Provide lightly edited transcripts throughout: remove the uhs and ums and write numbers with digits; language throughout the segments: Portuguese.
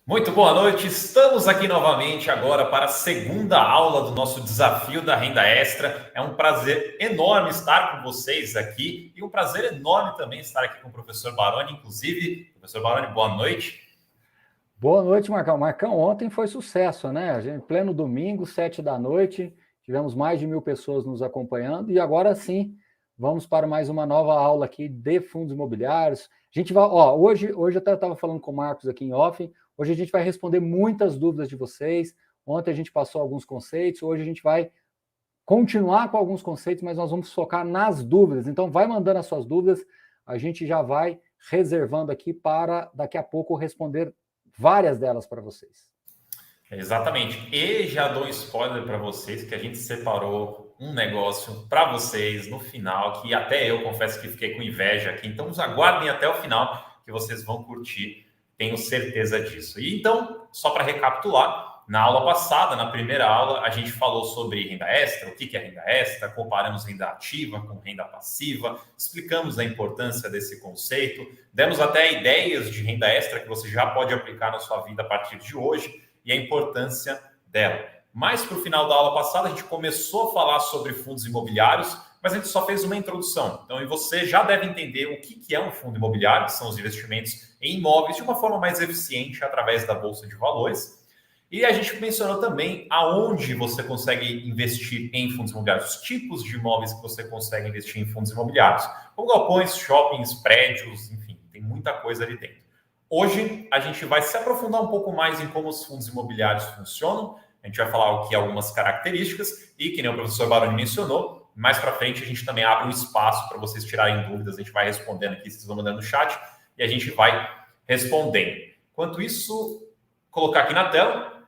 Muito boa noite, estamos aqui novamente agora para a segunda aula do nosso desafio da renda extra. É um prazer enorme estar com vocês aqui e um prazer enorme também estar aqui com o professor Baroni. Inclusive, professor Baroni, boa noite. Boa noite, Marcão. Marcão, ontem foi sucesso, né? A gente, pleno domingo, 7 da noite, tivemos mais de 1.000 pessoas nos acompanhando e agora sim, vamos para mais uma nova aula aqui de fundos imobiliários. A gente vai, hoje eu até estava falando com o Marcos aqui em off, hoje a gente vai responder muitas dúvidas de vocês. Ontem a gente passou alguns conceitos, hoje a gente vai continuar com alguns conceitos, mas nós vamos focar nas dúvidas. Então, vai mandando as suas dúvidas, a gente já vai reservando aqui para daqui a pouco responder várias delas para vocês. Exatamente. E já dou um spoiler para vocês que a gente separou um negócio para vocês no final, que até eu confesso que fiquei com inveja aqui. Então, nos aguardem até o final que vocês vão curtir, tenho certeza disso. E então, só para recapitular, na aula passada, na primeira aula, a gente falou sobre renda extra, o que é renda extra, comparamos renda ativa com renda passiva, explicamos a importância desse conceito, demos até ideias de renda extra que você já pode aplicar na sua vida a partir de hoje e a importância dela. Mas para o final da aula passada, a gente começou a falar sobre fundos imobiliários, mas a gente só fez uma introdução. Então, e você já deve entender o que é um fundo imobiliário, que são os investimentos em imóveis de uma forma mais eficiente através da Bolsa de Valores. E a gente mencionou também aonde você consegue investir em fundos imobiliários, os tipos de imóveis que você consegue investir em fundos imobiliários, como galpões, shoppings, prédios, enfim, tem muita coisa ali dentro. Hoje a gente vai se aprofundar um pouco mais em como os fundos imobiliários funcionam, a gente vai falar aqui algumas características e, que nem o professor Baroni mencionou, mais para frente a gente também abre um espaço para vocês tirarem dúvidas, a gente vai respondendo aqui, vocês vão mandando no chat e a gente vai respondendo. Enquanto isso, colocar aqui na tela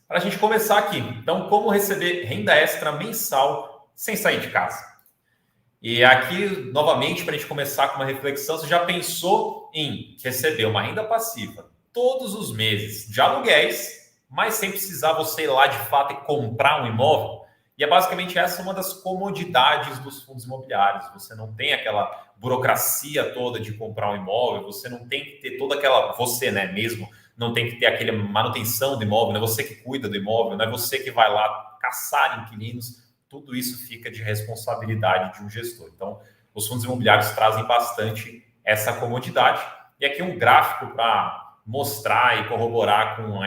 para a gente começar aqui. Então, como receber renda extra mensal sem sair de casa? E aqui, novamente, para a gente começar com uma reflexão, você já pensou em receber uma renda passiva todos os meses de aluguéis, mas sem precisar você ir lá de fato e comprar um imóvel? E é basicamente essa uma das comodidades dos fundos imobiliários. Você não tem aquela burocracia toda de comprar um imóvel, você não tem que ter toda aquela... Você, né, mesmo, não tem que ter aquela manutenção do imóvel, não é você que cuida do imóvel, não é você que vai lá caçar inquilinos. Tudo isso fica de responsabilidade de um gestor. Então, os fundos imobiliários trazem bastante essa comodidade. E aqui um gráfico para mostrar e corroborar com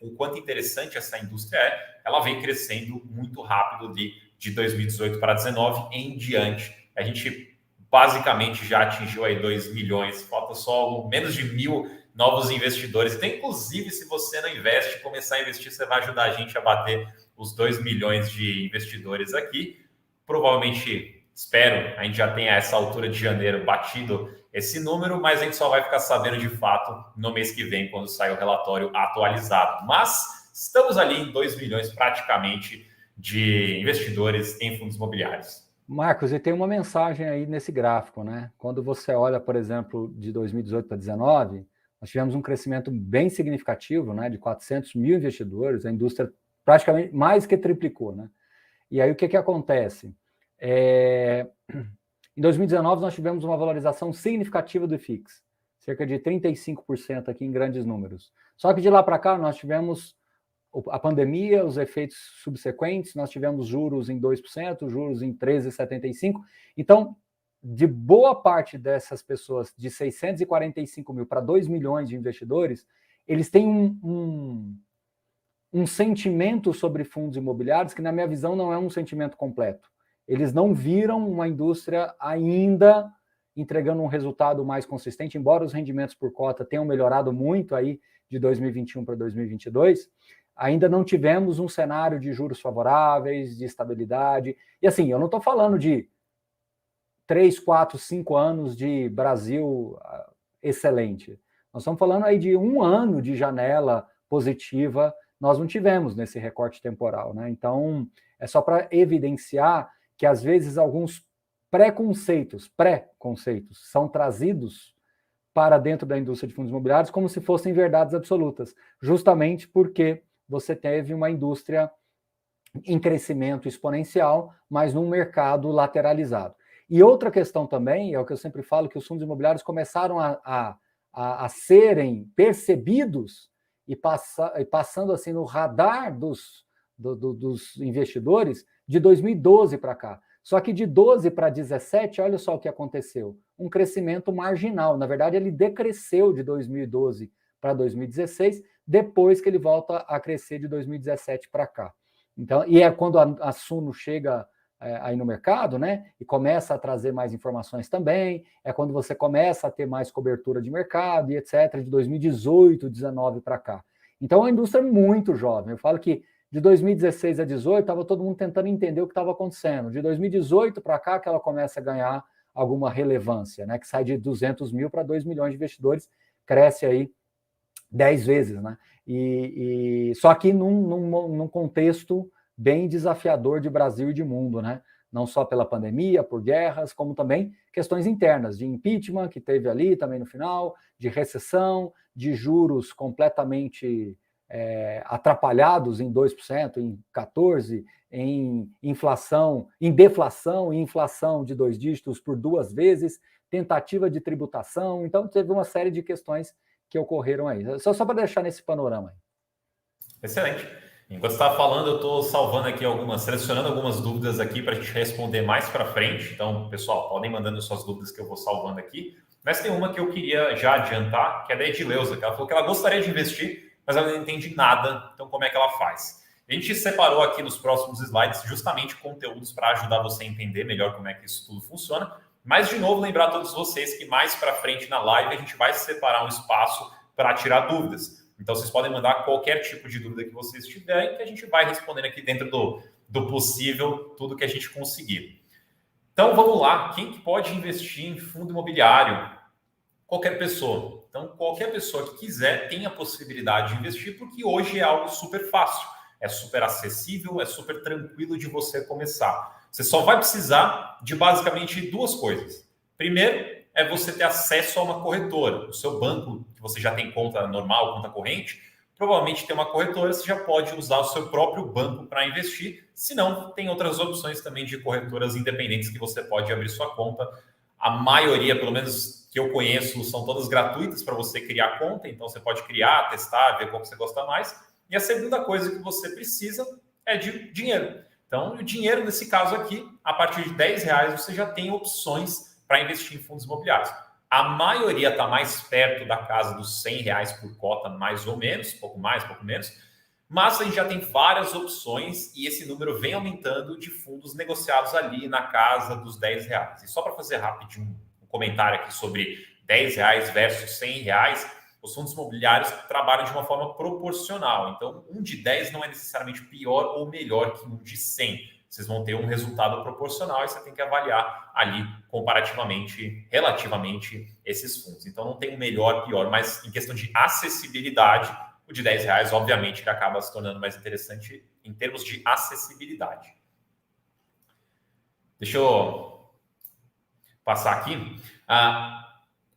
o quanto interessante essa indústria é. Ela vem crescendo muito rápido de 2018 para 2019 em diante. A gente basicamente já atingiu aí 2 milhões, falta só menos de 1.000 novos investidores. Então, inclusive, se você não investe, começar a investir, você vai ajudar a gente a bater os 2 milhões de investidores aqui. Provavelmente, espero, a gente já tenha a essa altura de janeiro batido esse número, mas a gente só vai ficar sabendo de fato no mês que vem, quando sair o relatório atualizado. Mas estamos ali em 2 milhões praticamente de investidores em fundos imobiliários. Marcos, e tem uma mensagem aí nesse gráfico, né? Quando você olha, por exemplo, de 2018 para 2019, nós tivemos um crescimento bem significativo, né? De 400 mil investidores, a indústria praticamente mais que triplicou, né? E aí o que acontece? Em 2019 nós tivemos uma valorização significativa do IFIX, cerca de 35% aqui em grandes números. Só que de lá para cá nós tivemos a pandemia, os efeitos subsequentes, nós tivemos juros em 2%, juros em 13,75%. Então, de boa parte dessas pessoas, de 645 mil para 2 milhões de investidores, eles têm um sentimento sobre fundos imobiliários que, na minha visão, não é um sentimento completo. Eles não viram uma indústria ainda entregando um resultado mais consistente, embora os rendimentos por cota tenham melhorado muito aí de 2021 para 2022, ainda não tivemos um cenário de juros favoráveis, de estabilidade. E assim, eu não estou falando de 3, 4, 5 anos de Brasil excelente. Nós estamos falando aí de 1 ano de janela positiva, nós não tivemos nesse recorte temporal, né? Então, é só para evidenciar que, às vezes, alguns pré-conceitos são trazidos para dentro da indústria de fundos imobiliários como se fossem verdades absolutas, justamente porque você teve uma indústria em crescimento exponencial, mas num mercado lateralizado. E outra questão também, é o que eu sempre falo, que os fundos imobiliários começaram a serem percebidos e passando assim no radar dos investidores de 2012 para cá. Só que de 12 para 17, olha só o que aconteceu. Um crescimento marginal. Na verdade, ele decresceu de 2012 para 2016, depois que ele volta a crescer de 2017 para cá. Então, e é quando a Suno chega aí no mercado, né? E começa a trazer mais informações também. É quando você começa a ter mais cobertura de mercado e etc. De 2018, 19 para cá. Então, a indústria é muito jovem. Eu falo que de 2016 a 2018, estava todo mundo tentando entender o que estava acontecendo. De 2018 para cá, que ela começa a ganhar alguma relevância, né? Que sai de 200 mil para 2 milhões de investidores, cresce aí 10 vezes, né? Só que num contexto bem desafiador de Brasil e de mundo, né? Não só pela pandemia, por guerras, como também questões internas, de impeachment, que teve ali também no final, de recessão, de juros completamente atrapalhados em 2%, em 14%, em inflação, em deflação e inflação de 2 dígitos por 2 vezes, tentativa de tributação. Então, teve uma série de questões que ocorreram aí. Só para deixar nesse panorama aí. Excelente. Enquanto você estava falando, eu estou salvando aqui selecionando algumas dúvidas aqui para a gente responder mais para frente. Então, pessoal, podem mandando suas dúvidas que eu vou salvando aqui. Mas tem uma que eu queria já adiantar, que é da Edileuza, que ela falou que ela gostaria de investir, mas ela não entende nada. Então, como é que ela faz? A gente separou aqui nos próximos slides justamente conteúdos para ajudar você a entender melhor como é que isso tudo funciona. Mas, de novo, lembrar a todos vocês que mais para frente na live a gente vai separar um espaço para tirar dúvidas. Então, vocês podem mandar qualquer tipo de dúvida que vocês tiverem, que a gente vai respondendo aqui dentro do possível, tudo que a gente conseguir. Então, vamos lá. Quem que pode investir em fundo imobiliário? Qualquer pessoa. Então, qualquer pessoa que quiser tem a possibilidade de investir, porque hoje é algo super fácil, é super acessível, é super tranquilo de você começar. Você só vai precisar de basicamente 2 coisas. Primeiro, é você ter acesso a uma corretora. O seu banco, que você já tem conta normal, conta corrente, provavelmente tem uma corretora, você já pode usar o seu próprio banco para investir. Se não, tem outras opções também de corretoras independentes que você pode abrir sua conta. A maioria, pelo menos que eu conheço, são todas gratuitas para você criar conta. Então, você pode criar, testar, ver qual que você gosta mais. E a segunda coisa que você precisa é de dinheiro. Então, o dinheiro, nesse caso aqui, a partir de R$10, você já tem opções para investir em fundos imobiliários. A maioria está mais perto da casa dos R$100 por cota, mais ou menos, pouco mais, pouco menos, mas a gente já tem várias opções e esse número vem aumentando de fundos negociados ali na casa dos R$10. E só para fazer rapidinho um comentário aqui sobre R$10 versus R$100, os fundos imobiliários trabalham de uma forma proporcional. Então, um de 10 não é necessariamente pior ou melhor que um de 100. Vocês vão ter um resultado proporcional e você tem que avaliar ali comparativamente, relativamente, esses fundos. Então, não tem um melhor, pior, mas em questão de acessibilidade, o de R$10, obviamente, que acaba se tornando mais interessante em termos de acessibilidade. Deixa eu passar aqui.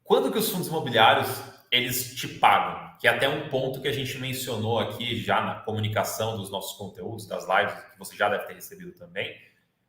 Quando que os fundos imobiliários eles te pagam? Que é até um ponto que a gente mencionou aqui já na comunicação dos nossos conteúdos, das lives, que você já deve ter recebido também,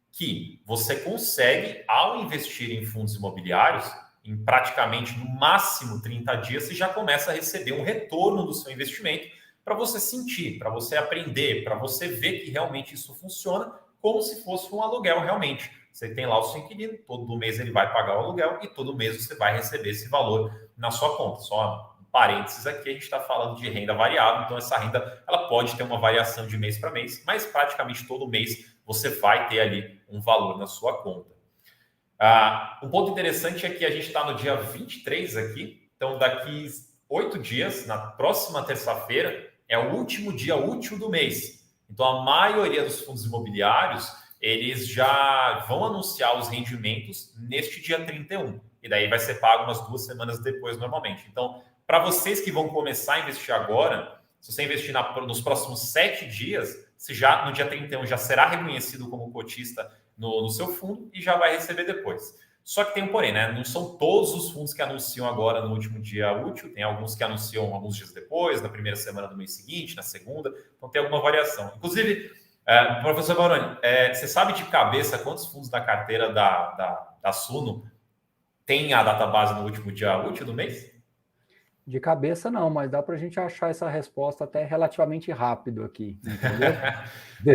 que você consegue, ao investir em fundos imobiliários, em praticamente no máximo 30 dias, você já começa a receber um retorno do seu investimento para você sentir, para você aprender, para você ver que realmente isso funciona como se fosse um aluguel realmente. Você tem lá o seu inquilino, todo mês ele vai pagar o aluguel e todo mês você vai receber esse valor na sua conta. Só um parênteses aqui, a gente está falando de renda variável, então essa renda ela pode ter uma variação de mês para mês, mas praticamente todo mês você vai ter ali um valor na sua conta. Um ponto interessante é que a gente está no dia 23 aqui, então daqui 8 dias, na próxima terça-feira, é o último dia útil do mês. Então a maioria dos fundos imobiliários eles já vão anunciar os rendimentos neste dia 31. E daí vai ser pago umas 2 semanas depois, normalmente. Então, para vocês que vão começar a investir agora, se você investir nos próximos 7 dias, você já, no dia 31 já será reconhecido como cotista no seu fundo e já vai receber depois. Só que tem um porém, né? Não são todos os fundos que anunciam agora no último dia útil. Tem alguns que anunciam alguns dias depois, na primeira semana do mês seguinte, na segunda. Então, tem alguma variação. Inclusive, professor Baroni, você sabe de cabeça quantos fundos da carteira da Suno tem a database no último dia útil do mês? De cabeça não, mas dá para a gente achar essa resposta até relativamente rápido aqui, entendeu?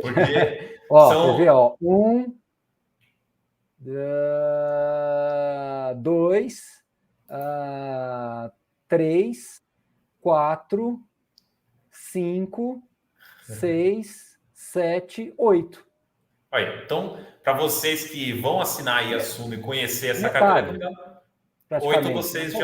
Porque Ó, quer ver? são. Ó, 2, 3, 4, 5, 6, 7, 8. Olha, então, para vocês que vão assinar aí a Suno e conhecer essa Metade, categoria, oito praticamente. vocês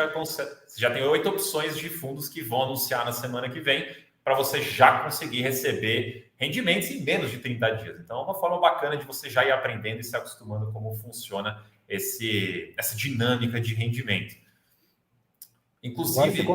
já tem 8 opções de fundos que vão anunciar na semana que vem para você já conseguir receber rendimentos em menos de 30 dias. Então, é uma forma bacana de você já ir aprendendo e se acostumando como funciona essa dinâmica de rendimento. Agora, Inclusive,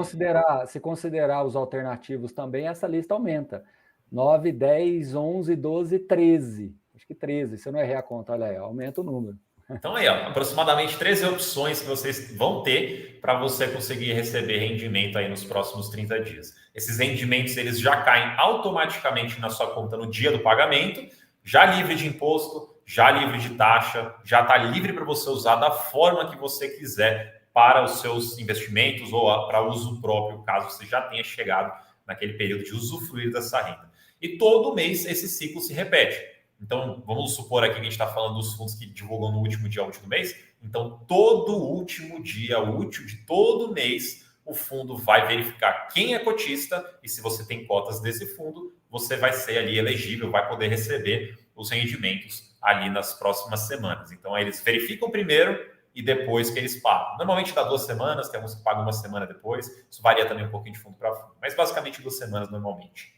se considerar os alternativos também, essa lista aumenta. 9, 10, 11, 12, 13. Acho que 13, se eu não errei a conta, olha aí, aumenta o número. então aí, ó, aproximadamente 13 opções que vocês vão ter para você conseguir receber rendimento aí nos próximos 30 dias. Esses rendimentos, eles já caem automaticamente na sua conta no dia do pagamento, já livre de imposto, já livre de taxa, já está livre para você usar da forma que você quiser para os seus investimentos ou para uso próprio, caso você já tenha chegado naquele período de usufruir dessa renda. E todo mês esse ciclo se repete. Então, vamos supor aqui que a gente está falando dos fundos que divulgam no último dia útil do mês. Então, todo último dia útil de todo mês, o fundo vai verificar quem é cotista e se você tem cotas desse fundo, você vai ser ali elegível, vai poder receber os rendimentos ali nas próximas semanas. Então, aí eles verificam primeiro e depois que eles pagam. Normalmente dá 2 semanas, tem alguns que pagam uma semana depois. Isso varia também um pouquinho de fundo para fundo, mas basicamente 2 semanas normalmente.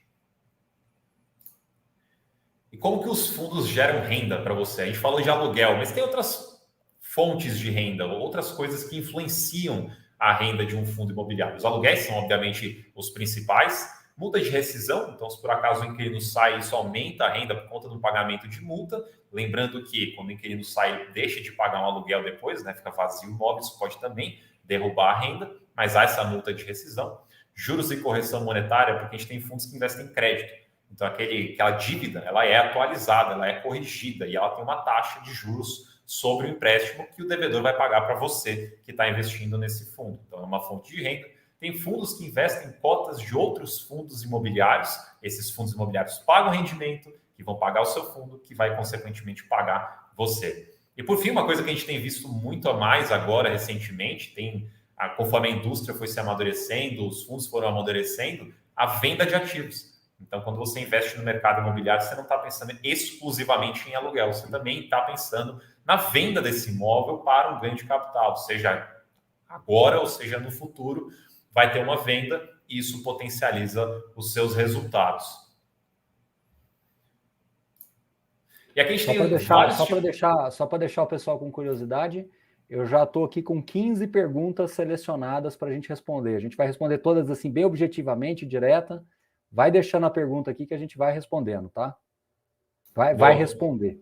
E como que os fundos geram renda para você? A gente falou de aluguel, mas tem outras fontes de renda, outras coisas que influenciam a renda de um fundo imobiliário. Os aluguéis são, obviamente, os principais. Multa de rescisão, então, se por acaso o inquilino sai, isso aumenta a renda por conta do pagamento de multa. Lembrando que quando o inquilino sai, deixa de pagar um aluguel depois, né? Fica vazio o imóvel, isso pode também derrubar a renda, mas há essa multa de rescisão. Juros e correção monetária, porque a gente tem fundos que investem em crédito. Então, aquela dívida, ela é atualizada, ela é corrigida e ela tem uma taxa de juros sobre o empréstimo que o devedor vai pagar para você que está investindo nesse fundo. Então, é uma fonte de renda. Tem fundos que investem em cotas de outros fundos imobiliários. Esses fundos imobiliários pagam rendimento, que vão pagar o seu fundo, que vai, consequentemente, pagar você. E, por fim, uma coisa que a gente tem visto muito a mais agora, recentemente, conforme a indústria foi se amadurecendo, os fundos foram amadurecendo, a venda de ativos. Então, quando você investe no mercado imobiliário, você não está pensando exclusivamente em aluguel, você também está pensando na venda desse imóvel para um ganho de capital, seja agora ou seja no futuro, vai ter uma venda e isso potencializa os seus resultados. E aqui a gente tem vários Só para deixar o pessoal com curiosidade, eu já estou aqui com 15 perguntas selecionadas para a gente responder. A gente vai responder todas assim, bem objetivamente, direta. Vai deixando a pergunta aqui que a gente vai respondendo, tá? Vai responder.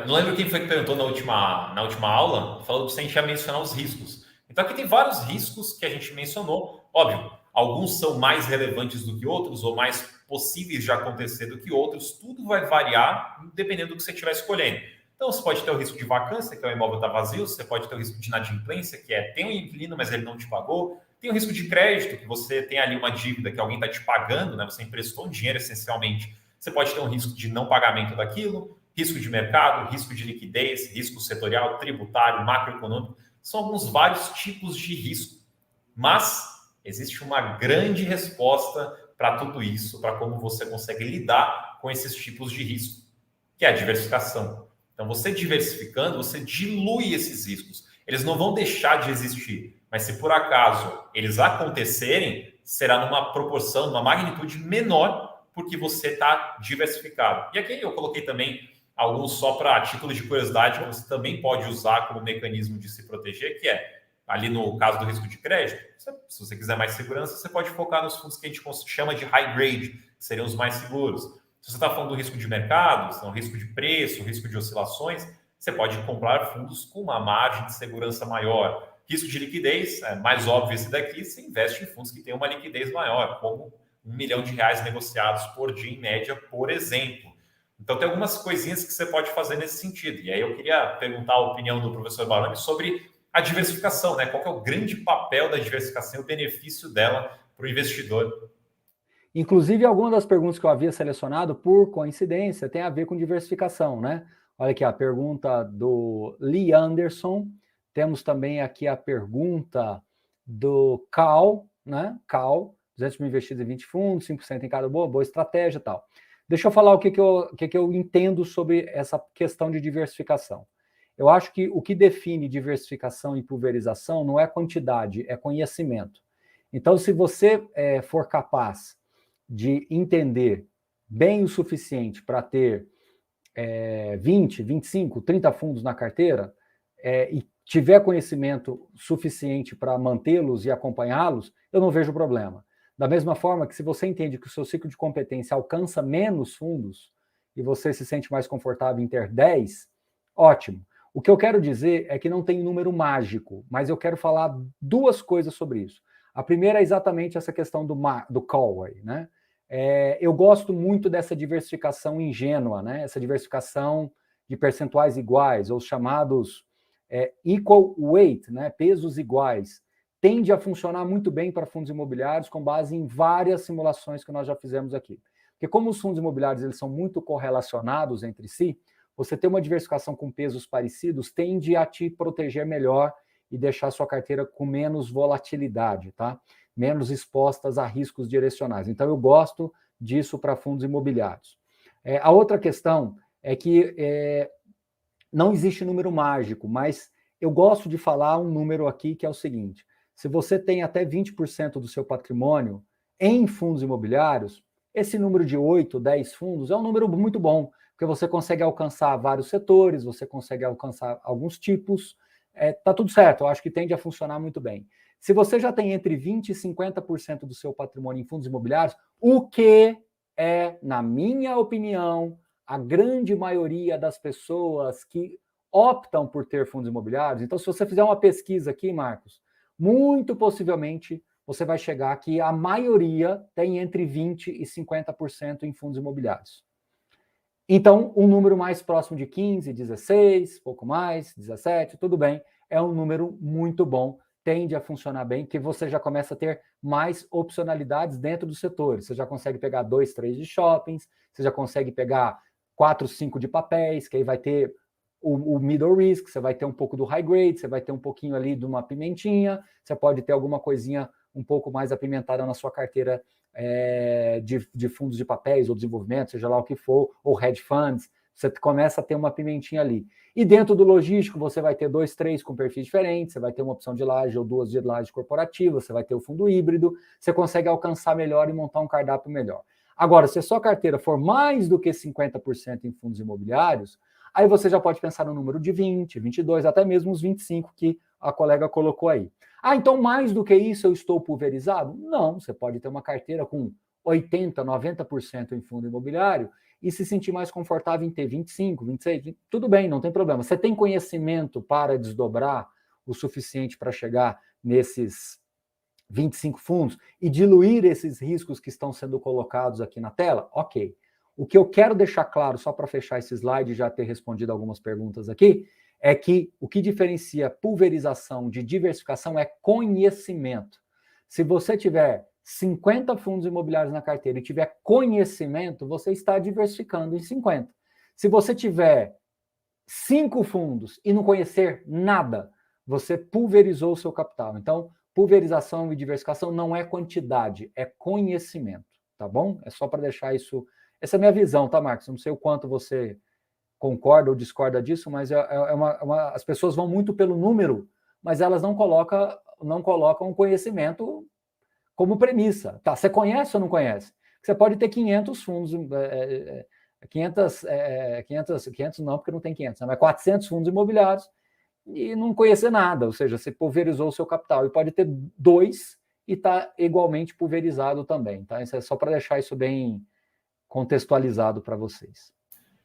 Não lembro quem foi que perguntou na última aula, falando que a gente ia mencionar os riscos. Então, aqui tem vários riscos que a gente mencionou. Óbvio, alguns são mais relevantes do que outros, ou mais possíveis de acontecer do que outros. Tudo vai variar dependendo do que você estiver escolhendo. Então, você pode ter o risco de vacância, que é o imóvel estar vazio. Você pode ter o risco de inadimplência, que tem um inquilino, mas ele não te pagou. Tem o risco de crédito, que você tem ali uma dívida que alguém está te pagando, né? Você emprestou um dinheiro, essencialmente. Você pode ter um risco de não pagamento daquilo, risco de mercado, risco de liquidez, risco setorial, tributário, macroeconômico. São alguns vários tipos de risco. Mas existe uma grande resposta para tudo isso, para como você consegue lidar com esses tipos de risco, que é a diversificação. Então, você diversificando, você dilui esses riscos. Eles não vão deixar de existir, mas se por acaso eles acontecerem, será numa proporção, numa magnitude menor, porque você está diversificado. E aqui eu coloquei também alguns só para título de curiosidade, que você também pode usar como mecanismo de se proteger, que é, ali no caso do risco de crédito, se você quiser mais segurança, você pode focar nos fundos que a gente chama de high grade, que seriam os mais seguros. Se você está falando do risco de mercado, então, risco de preço, risco de oscilações, você pode comprar fundos com uma margem de segurança maior. Risco de liquidez, mais óbvio esse daqui, você investe em fundos que têm uma liquidez maior, como R$1 milhão negociados por dia em média, por exemplo. Então, tem algumas coisinhas que você pode fazer nesse sentido. E aí eu queria perguntar a opinião do professor Baroni sobre a diversificação, né? Qual que é o grande papel da diversificação e o benefício dela para o investidor. Inclusive, algumas das perguntas que eu havia selecionado, por coincidência, tem a ver com diversificação, né? Olha aqui a pergunta do Lee Anderson. Temos também aqui a pergunta do Cal, né? Cal, 200 mil investidos em 20 fundos, 5% em cada, boa estratégia e tal. Deixa eu falar o que eu entendo sobre essa questão de diversificação. Eu acho que o que define diversificação e pulverização não é quantidade, é conhecimento. Então, se você for capaz de entender bem o suficiente para ter 20, 25, 30 fundos na carteira e tiver conhecimento suficiente para mantê-los e acompanhá-los, eu não vejo problema. Da mesma forma que se você entende que o seu ciclo de competência alcança menos fundos e você se sente mais confortável em ter 10, ótimo. O que eu quero dizer é que não tem número mágico, mas eu quero falar duas coisas sobre isso. A primeira é exatamente essa questão do Callaway, né? Eu gosto muito dessa diversificação ingênua, né? Essa diversificação de percentuais iguais, ou chamados equal weight, né? Pesos iguais. Tende a funcionar muito bem para fundos imobiliários com base em várias simulações que nós já fizemos aqui. Porque como os fundos imobiliários eles são muito correlacionados entre si, você ter uma diversificação com pesos parecidos tende a te proteger melhor e deixar sua carteira com menos volatilidade, tá? Menos expostas a riscos direcionais. Então, eu gosto disso para fundos imobiliários. A outra questão é que não existe número mágico, mas eu gosto de falar um número aqui que é o seguinte: se você tem até 20% do seu patrimônio em fundos imobiliários, esse número de 8, 10 fundos é um número muito bom, porque você consegue alcançar vários setores, você consegue alcançar alguns tipos, tá tudo certo, eu acho que tende a funcionar muito bem. Se você já tem entre 20% e 50% do seu patrimônio em fundos imobiliários, o que é, na minha opinião, a grande maioria das pessoas que optam por ter fundos imobiliários. Então, se você fizer uma pesquisa aqui, Marcos, muito possivelmente você vai chegar que a maioria tem entre 20% e 50% em fundos imobiliários. Então, um número mais próximo de 15, 16, pouco mais, 17, tudo bem, é um número muito bom, tende a funcionar bem, que você já começa a ter mais opcionalidades dentro dos setores. Você já consegue pegar 2, 3 de shoppings, você já consegue pegar 4, 5 de papéis, que aí vai ter o middle risk, você vai ter um pouco do high grade, você vai ter um pouquinho ali de uma pimentinha, você pode ter alguma coisinha um pouco mais apimentada na sua carteira de fundos de papéis ou desenvolvimento, seja lá o que for, ou hedge funds, você começa a ter uma pimentinha ali. E dentro do logístico, você vai ter 2, 3 com perfis diferentes, você vai ter uma opção de laje ou 2 de laje corporativa, você vai ter o fundo híbrido, você consegue alcançar melhor e montar um cardápio melhor. Agora, se a sua carteira for mais do que 50% em fundos imobiliários, aí você já pode pensar no número de 20, 22, até mesmo os 25 que a colega colocou aí. Ah, então mais do que isso eu estou pulverizado? Não, você pode ter uma carteira com 80%, 90% em fundo imobiliário e se sentir mais confortável em ter 25, 26, 20, tudo bem, não tem problema. Você tem conhecimento para desdobrar o suficiente para chegar nesses 25 fundos e diluir esses riscos que estão sendo colocados aqui na tela? Ok. O que eu quero deixar claro, só para fechar esse slide e já ter respondido algumas perguntas aqui, é que o que diferencia pulverização de diversificação é conhecimento. Se você tiver 50 fundos imobiliários na carteira e tiver conhecimento, você está diversificando em 50. Se você tiver 5 fundos e não conhecer nada, você pulverizou o seu capital. Então, pulverização e diversificação não é quantidade, é conhecimento, tá bom? É só para deixar isso. Essa é a minha visão, tá, Marcos? Eu não sei o quanto você concorda ou discorda disso, mas as pessoas vão muito pelo número, mas elas não colocam o conhecimento como premissa. Tá, você conhece ou não conhece? Você pode ter 500 fundos, 500 não, porque não tem 500, mas 400 fundos imobiliários e não conhecer nada, ou seja, você pulverizou o seu capital. E pode ter 2 e está igualmente pulverizado também. Tá? Isso é só para deixar isso bem contextualizado para vocês.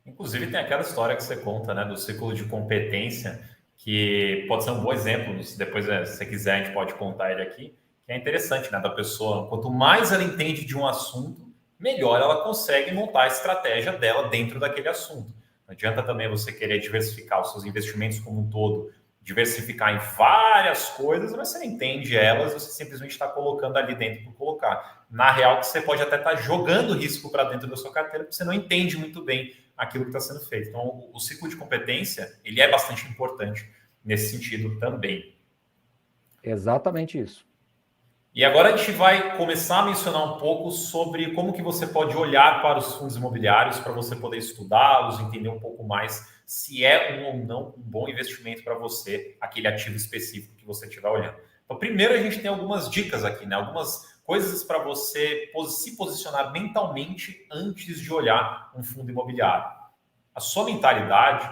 Inclusive, tem aquela história que você conta, né, do ciclo de competência, que pode ser um bom exemplo. Depois, se você quiser, a gente pode contar ele aqui, que é interessante, né, da pessoa. Quanto mais ela entende de um assunto, melhor ela consegue montar a estratégia dela dentro daquele assunto. Não adianta também você querer diversificar os seus investimentos como um todo diversificar em várias coisas, mas você não entende elas, você simplesmente está colocando ali dentro por colocar. Na real, você pode até estar jogando risco para dentro da sua carteira, porque você não entende muito bem aquilo que está sendo feito. Então, o ciclo de competência, ele é bastante importante nesse sentido também. Exatamente isso. E agora a gente vai começar a mencionar um pouco sobre como que você pode olhar para os fundos imobiliários para você poder estudá-los, entender um pouco mais se é ou não um bom investimento para você, aquele ativo específico que você estiver olhando. Então, primeiro a gente tem algumas dicas aqui, né? Algumas coisas para você se posicionar mentalmente antes de olhar um fundo imobiliário. A sua mentalidade,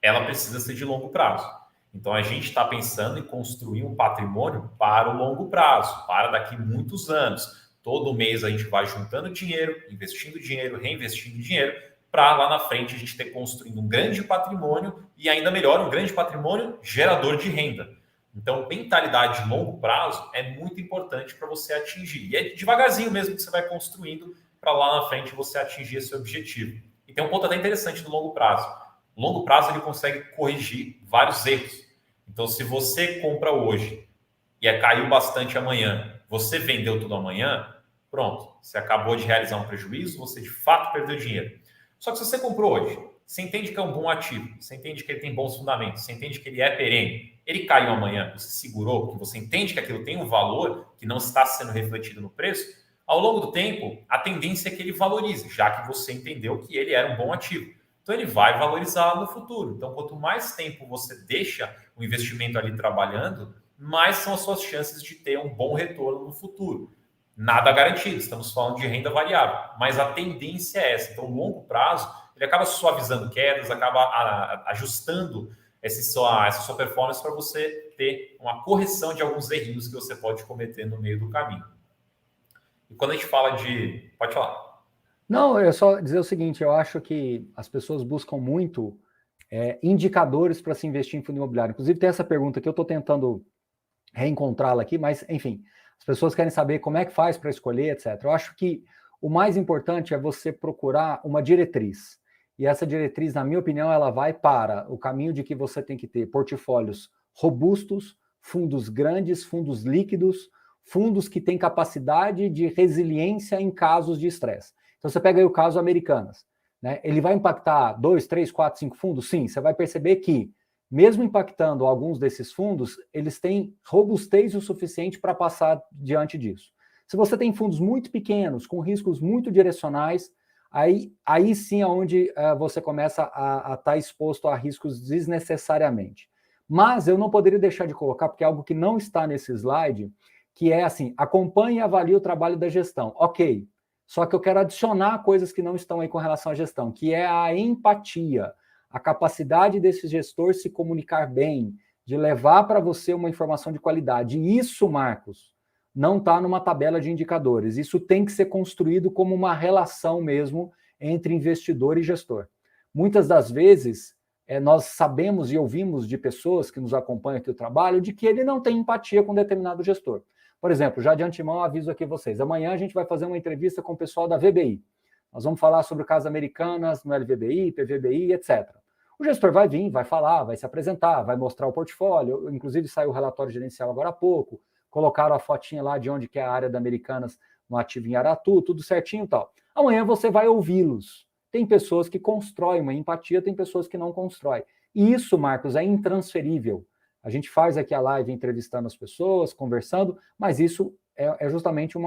ela precisa ser de longo prazo. Então, a gente está pensando em construir um patrimônio para o longo prazo, para daqui muitos anos. Todo mês a gente vai juntando dinheiro, investindo dinheiro, reinvestindo dinheiro, para lá na frente a gente ter construído um grande patrimônio e ainda melhor, um grande patrimônio gerador de renda. Então, mentalidade de longo prazo é muito importante para você atingir. E é devagarzinho mesmo que você vai construindo para lá na frente você atingir esse objetivo. E tem um ponto até interessante do longo prazo. O longo prazo ele consegue corrigir vários erros. Então, se você compra hoje e caiu bastante amanhã, você vendeu tudo amanhã, pronto, você acabou de realizar um prejuízo, você de fato perdeu dinheiro. Só que se você comprou hoje, você entende que é um bom ativo, você entende que ele tem bons fundamentos, você entende que ele é perene, ele caiu amanhã, você segurou, porque você entende que aquilo tem um valor que não está sendo refletido no preço, ao longo do tempo, a tendência é que ele valorize, já que você entendeu que ele era um bom ativo. Então, ele vai valorizar no futuro. Então, quanto mais tempo você deixa o investimento ali trabalhando, mais são as suas chances de ter um bom retorno no futuro. Nada garantido, estamos falando de renda variável, mas a tendência é essa. Então, o longo prazo, ele acaba suavizando quedas, acaba ajustando essa sua performance para você ter uma correção de alguns erros que você pode cometer no meio do caminho. E quando a gente fala de... Pode falar. Não, é só dizer o seguinte, eu acho que as pessoas buscam muito indicadores para se investir em fundo imobiliário. Inclusive tem essa pergunta que eu estou tentando reencontrá-la aqui, mas enfim, as pessoas querem saber como é que faz para escolher, etc. Eu acho que o mais importante é você procurar uma diretriz. E essa diretriz, na minha opinião, ela vai para o caminho de que você tem que ter portfólios robustos, fundos grandes, fundos líquidos, fundos que têm capacidade de resiliência em casos de estresse. Então, você pega aí o caso Americanas, né? Ele vai impactar 2, 3, 4, 5 fundos? Sim, você vai perceber que, mesmo impactando alguns desses fundos, eles têm robustez o suficiente para passar diante disso. Se você tem fundos muito pequenos, com riscos muito direcionais, aí sim é onde você começa a estar exposto a riscos desnecessariamente. Mas eu não poderia deixar de colocar, porque é algo que não está nesse slide, que é assim, acompanhe e avalie o trabalho da gestão. Ok, só que eu quero adicionar coisas que não estão aí com relação à gestão, que é a empatia, a capacidade desse gestor se comunicar bem, de levar para você uma informação de qualidade. E isso, Marcos, não está numa tabela de indicadores. Isso tem que ser construído como uma relação mesmo entre investidor e gestor. Muitas das vezes, nós sabemos e ouvimos de pessoas que nos acompanham aqui o trabalho de que ele não tem empatia com determinado gestor. Por exemplo, já de antemão aviso aqui vocês, amanhã a gente vai fazer uma entrevista com o pessoal da VBI. Nós vamos falar sobre casas americanas no LVBI, PVBI, etc. O gestor vai vir, vai falar, vai se apresentar, vai mostrar o portfólio, inclusive saiu o relatório gerencial agora há pouco, colocaram a fotinha lá de onde que é a área da Americanas no ativo em Aratu, tudo certinho e tal. Amanhã você vai ouvi-los. Tem pessoas que constroem uma empatia, tem pessoas que não constroem. E isso, Marcos, é intransferível. A gente faz aqui a live entrevistando as pessoas, conversando, mas isso é justamente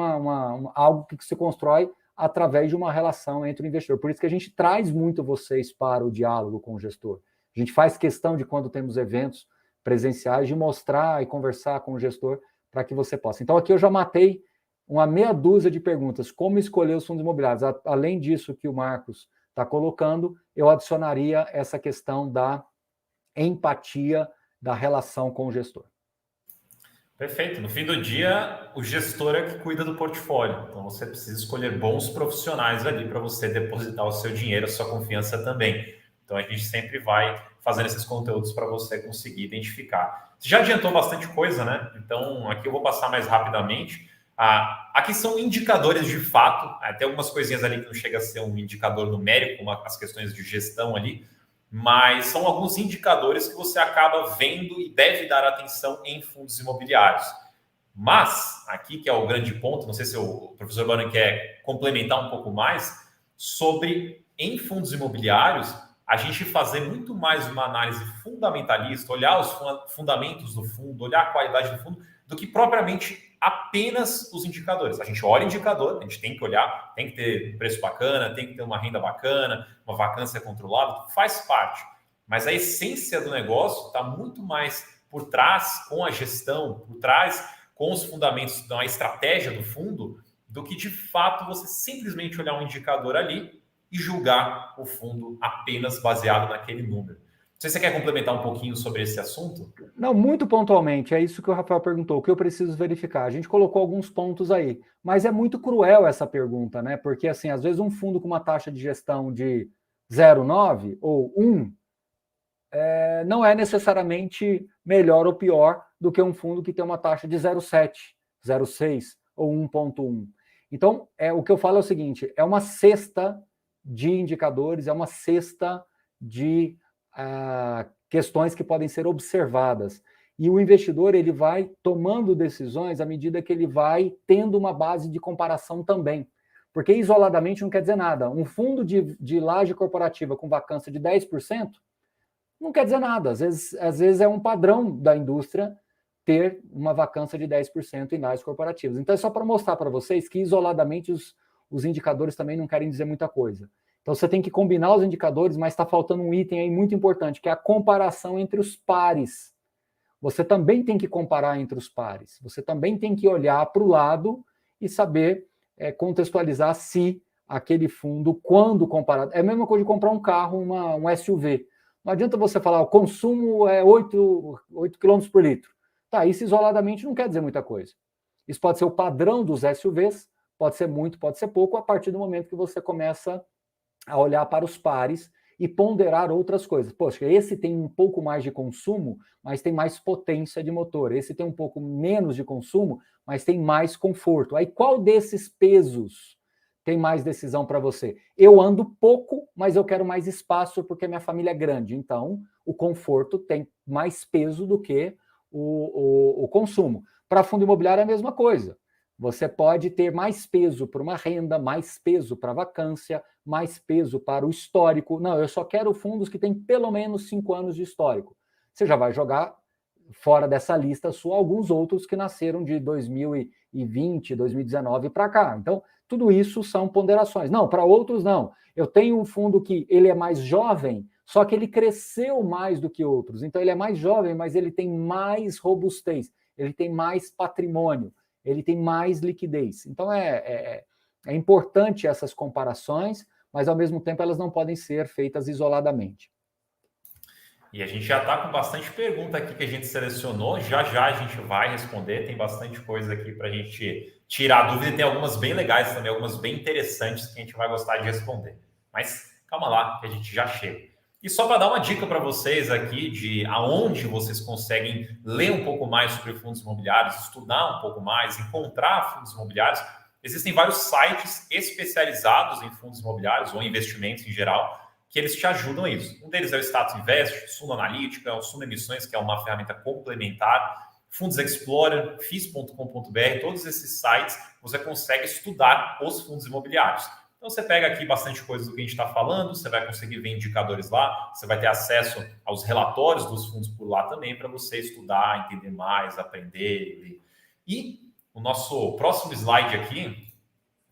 algo que se constrói através de uma relação entre o investidor. Por isso que a gente traz muito vocês para o diálogo com o gestor. A gente faz questão de, quando temos eventos presenciais, de mostrar e conversar com o gestor para que você possa. Então, aqui eu já matei uma meia dúzia de perguntas. Como escolher os fundos imobiliários? Além disso que o Marcos está colocando, eu adicionaria essa questão da empatia, da relação com o gestor. Perfeito. No fim do dia, o gestor é que cuida do portfólio. Então, você precisa escolher bons profissionais ali para você depositar o seu dinheiro, a sua confiança também. Então, a gente sempre vai fazendo esses conteúdos para você conseguir identificar. Você já adiantou bastante coisa, né? Então, aqui eu vou passar mais rapidamente. Aqui são indicadores de fato. Tem algumas coisinhas ali que não chega a ser um indicador numérico, como as questões de gestão ali. mas são alguns indicadores que você acaba vendo e deve dar atenção em fundos imobiliários. Mas, aqui que é o grande ponto, não sei se o professor Bano quer complementar um pouco mais, sobre, em fundos imobiliários, a gente fazer muito mais uma análise fundamentalista, olhar os fundamentos do fundo, olhar a qualidade do fundo, do que propriamente apenas os indicadores. A gente olha o indicador, a gente tem que olhar, tem que ter preço bacana, tem que ter uma renda bacana, uma vacância controlada, faz parte. Mas a essência do negócio está muito mais por trás, com a gestão, por trás, com os fundamentos da estratégia do fundo, do que de fato você simplesmente olhar um indicador ali e julgar o fundo apenas baseado naquele número. Não sei se você quer complementar um pouquinho sobre esse assunto. Não, muito pontualmente, é isso que o Rafael perguntou, o que eu preciso verificar. A gente colocou alguns pontos aí, mas é muito cruel essa pergunta, né? Porque, assim, às vezes um fundo com uma taxa de gestão de 0,9 ou 1 não é necessariamente melhor ou pior do que um fundo que tem uma taxa de 0,7, 0,6 ou 1,1. Então, o que eu falo é o seguinte, é uma cesta de indicadores, é uma cesta de questões que podem ser observadas. E o investidor ele vai tomando decisões à medida que ele vai tendo uma base de comparação também. Porque isoladamente não quer dizer nada. Um fundo de laje corporativa com vacância de 10% não quer dizer nada. Às vezes é um padrão da indústria ter uma vacância de 10% em lajes corporativas. Então é só para mostrar para vocês que isoladamente os indicadores também não querem dizer muita coisa. Então você tem que combinar os indicadores, mas está faltando um item aí muito importante, que é a comparação entre os pares. Você também tem que comparar entre os pares. Você também tem que olhar para o lado e saber contextualizar se aquele fundo, quando comparado... É a mesma coisa de comprar um carro, um SUV. Não adianta você falar, o consumo é 8 km por litro. Tá, isso isoladamente não quer dizer muita coisa. Isso pode ser o padrão dos SUVs, pode ser muito, pode ser pouco, a partir do momento que você começa a olhar para os pares e ponderar outras coisas. Poxa, esse tem um pouco mais de consumo, mas tem mais potência de motor. Esse tem um pouco menos de consumo, mas tem mais conforto. Aí qual desses pesos tem mais decisão para você? Eu ando pouco, mas eu quero mais espaço porque minha família é grande. Então, o conforto tem mais peso do que o consumo. Para fundo imobiliário é a mesma coisa. Você pode ter mais peso para uma renda, mais peso para vacância, mais peso para o histórico. Não, eu só quero fundos que têm pelo menos 5 anos de histórico. Você já vai jogar fora dessa lista sua alguns outros que nasceram de 2020, 2019 para cá. Então, tudo isso são ponderações. Não, para outros não. Eu tenho um fundo que ele é mais jovem, só que ele cresceu mais do que outros. Então, ele é mais jovem, mas ele tem mais robustez, ele tem mais patrimônio, ele tem mais liquidez. Então, é importante essas comparações, mas, ao mesmo tempo, elas não podem ser feitas isoladamente. E a gente já está com bastante pergunta aqui que a gente selecionou. Já a gente vai responder. Tem bastante coisa aqui para a gente tirar dúvida. E tem algumas bem legais também, algumas bem interessantes que a gente vai gostar de responder. Mas calma lá, que a gente já chega. E só para dar uma dica para vocês aqui de aonde vocês conseguem ler um pouco mais sobre fundos imobiliários, estudar um pouco mais, encontrar fundos imobiliários, existem vários sites especializados em fundos imobiliários ou investimentos em geral, que eles te ajudam a isso. Um deles é o Status Invest, Suno Analítica, o Suno Emissões, que é uma ferramenta complementar, Fundos Explorer, FIS.com.br, todos esses sites você consegue estudar os fundos imobiliários. Então você pega aqui bastante coisa do que a gente está falando, você vai conseguir ver indicadores lá, você vai ter acesso aos relatórios dos fundos por lá também para você estudar, entender mais, aprender. E o nosso próximo slide aqui,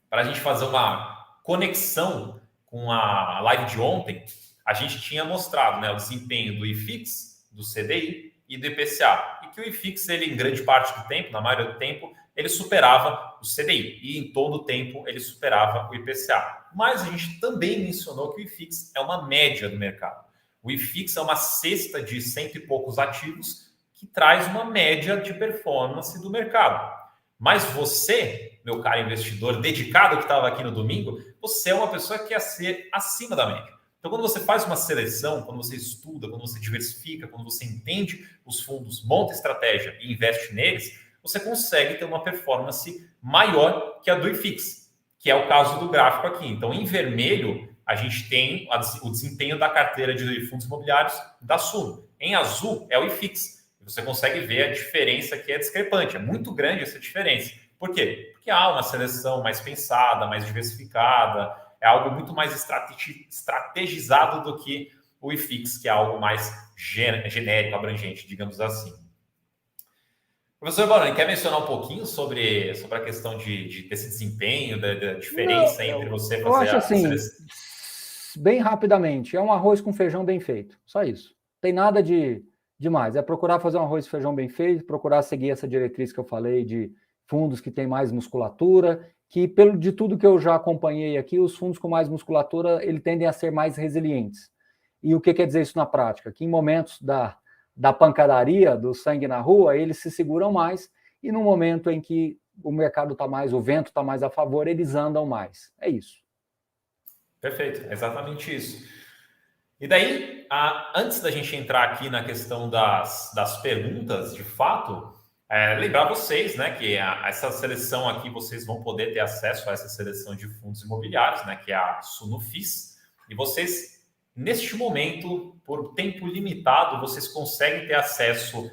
para a gente fazer uma conexão com a live de ontem, a gente tinha mostrado, né, o desempenho do IFIX, do CDI e do IPCA. E que o IFIX, ele, em grande parte do tempo, na maioria do tempo, ele superava o CDI. E em todo o tempo, ele superava o IPCA. Mas a gente também mencionou que o IFIX é uma média do mercado. O IFIX é uma cesta de 100 e poucos ativos que traz uma média de performance do mercado. Mas você, meu caro investidor dedicado que estava aqui no domingo, você é uma pessoa que quer ser acima da média. Então, quando você faz uma seleção, quando você estuda, quando você diversifica, quando você entende os fundos, monta estratégia e investe neles, você consegue ter uma performance maior que a do IFIX, que é o caso do gráfico aqui. Então, em vermelho a gente tem o desempenho da carteira de fundos imobiliários da Suno. Em azul é o IFIX. Você consegue ver a diferença que é discrepante. É muito grande essa diferença. Por quê? Porque há uma seleção mais pensada, mais diversificada, é algo muito mais estrategizado do que o IFIX, que é algo mais genérico, abrangente, digamos assim. Professor Baroni, quer mencionar um pouquinho sobre a questão desse desempenho, da diferença Não, entre você eu fazer acho a assim, seleção? bem rapidamente, é um arroz com feijão bem feito. Só isso. Tem nada de demais. É procurar fazer um arroz e feijão bem feito, procurar seguir essa diretriz que eu falei de fundos que têm mais musculatura, que de tudo que eu já acompanhei aqui, os fundos com mais musculatura, eles tendem a ser mais resilientes. E o que quer dizer isso na prática? Que em momentos da pancadaria, do sangue na rua, eles se seguram mais, e no momento em que o mercado está mais, o vento está mais a favor, eles andam mais. É isso. Perfeito, é exatamente isso. E daí, antes da gente entrar aqui na questão das perguntas, de fato, lembrar vocês, né, que essa seleção aqui, vocês vão poder ter acesso a essa seleção de fundos imobiliários, né, que é a Sunofis, e vocês, neste momento, por tempo limitado, vocês conseguem ter acesso,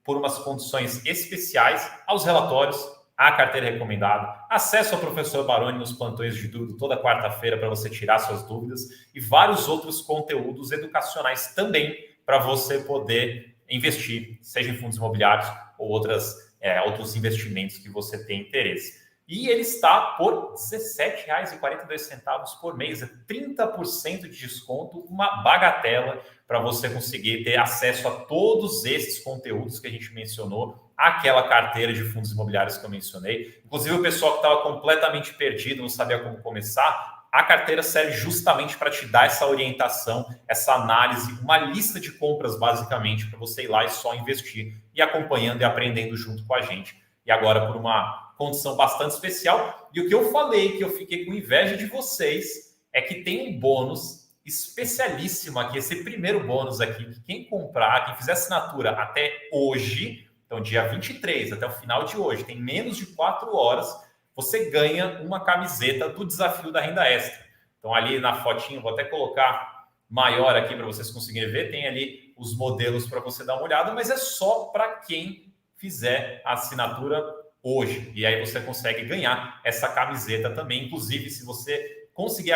por umas condições especiais, aos relatórios, à carteira recomendada, acesso ao professor Baroni nos plantões de dúvida toda quarta-feira para você tirar suas dúvidas e vários outros conteúdos educacionais também para você poder investir, seja em fundos imobiliários ou outros investimentos que você tem interesse. E ele está por R$ 17,42 por mês, é 30% de desconto, uma bagatela para você conseguir ter acesso a todos esses conteúdos que a gente mencionou, aquela carteira de fundos imobiliários que eu mencionei. Inclusive, o pessoal que estava completamente perdido, não sabia como começar, a carteira serve justamente para te dar essa orientação, essa análise, uma lista de compras, basicamente, para você ir lá e só investir, e acompanhando e aprendendo junto com a gente. E agora, por uma condição bastante especial. E o que eu falei, que eu fiquei com inveja de vocês, é que tem um bônus especialíssimo aqui, esse primeiro bônus aqui, que quem comprar, quem fizer assinatura até hoje, então dia 23, até o final de hoje, tem menos de 4 horas, você ganha uma camiseta do Desafio da Renda Extra. Então ali na fotinho, vou até colocar maior aqui para vocês conseguirem ver, tem ali os modelos para você dar uma olhada, mas é só para quem fizer a assinatura hoje. E aí você consegue ganhar essa camiseta também. Inclusive, se você conseguir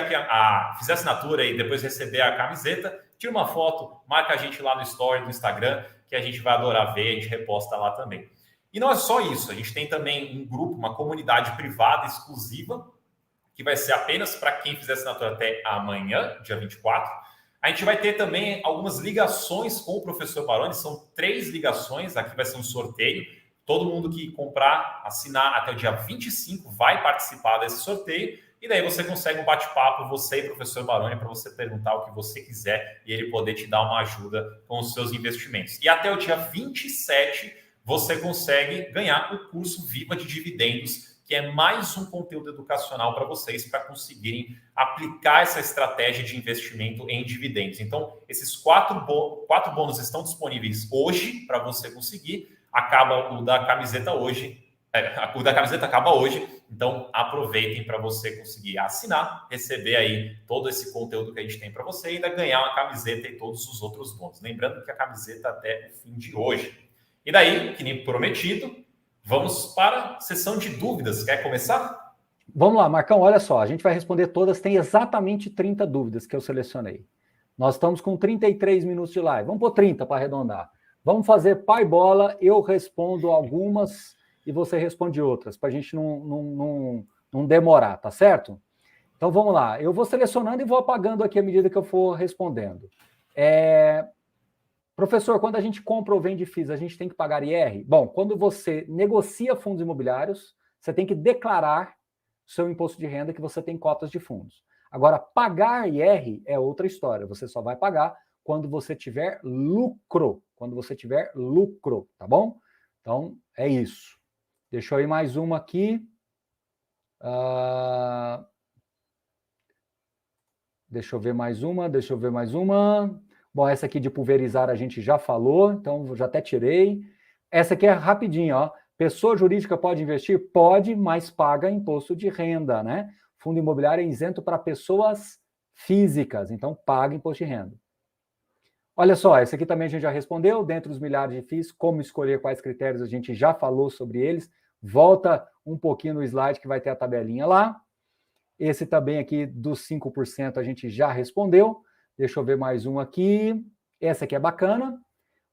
fizer a assinatura e depois receber a camiseta, tira uma foto, marca a gente lá no story do Instagram, que a gente vai adorar ver, a gente reposta lá também. E não é só isso, a gente tem também um grupo, uma comunidade privada exclusiva, que vai ser apenas para quem fizer assinatura até amanhã, dia 24. A gente vai ter também algumas ligações com o professor Baroni, são 3 ligações, aqui vai ser um sorteio. Todo mundo que comprar, assinar até o dia 25 vai participar desse sorteio. E daí você consegue um bate-papo, você e o professor Baroni, para você perguntar o que você quiser e ele poder te dar uma ajuda com os seus investimentos. E até o dia 27 você consegue ganhar o curso Viva de Dividendos, que é mais um conteúdo educacional para vocês, para conseguirem aplicar essa estratégia de investimento em dividendos. Então, esses 4 bônus estão disponíveis hoje para você conseguir. Acaba o da camiseta hoje. O da camiseta acaba hoje, então aproveitem para você conseguir assinar, receber aí todo esse conteúdo que a gente tem para você e ainda ganhar uma camiseta e todos os outros bônus. Lembrando que a camiseta até o fim de hoje. E daí, que nem prometido, vamos para a sessão de dúvidas. Quer começar? Vamos lá, Marcão, olha só, a gente vai responder todas, tem exatamente 30 dúvidas que eu selecionei. Nós estamos com 33 minutos de live, vamos por 30 para arredondar. Vamos fazer pai bola, eu respondo algumas e você responde outras, para a gente não demorar, tá certo? Então vamos lá, eu vou selecionando e vou apagando aqui à medida que eu for respondendo. Professor, quando a gente compra ou vende FIIs, a gente tem que pagar IR? Bom, quando você negocia fundos imobiliários, você tem que declarar seu imposto de renda que você tem cotas de fundos. Agora, pagar IR é outra história, você só vai pagar quando você tiver lucro. Quando você tiver lucro, tá bom? Então, é isso. Deixa eu ir mais uma aqui. Deixa eu ver mais uma. Bom, essa aqui de pulverizar a gente já falou, então já até tirei. Essa aqui é rapidinho, ó. Pessoa jurídica pode investir? Pode, mas paga imposto de renda, né? Fundo imobiliário é isento para pessoas físicas, então paga imposto de renda. Olha só, esse aqui também a gente já respondeu, dentre os milhares de FIIs, como escolher quais critérios, a gente já falou sobre eles. Volta um pouquinho no slide que vai ter a tabelinha lá. Esse também aqui dos 5% a gente já respondeu. Deixa eu ver mais um aqui. Essa aqui é bacana.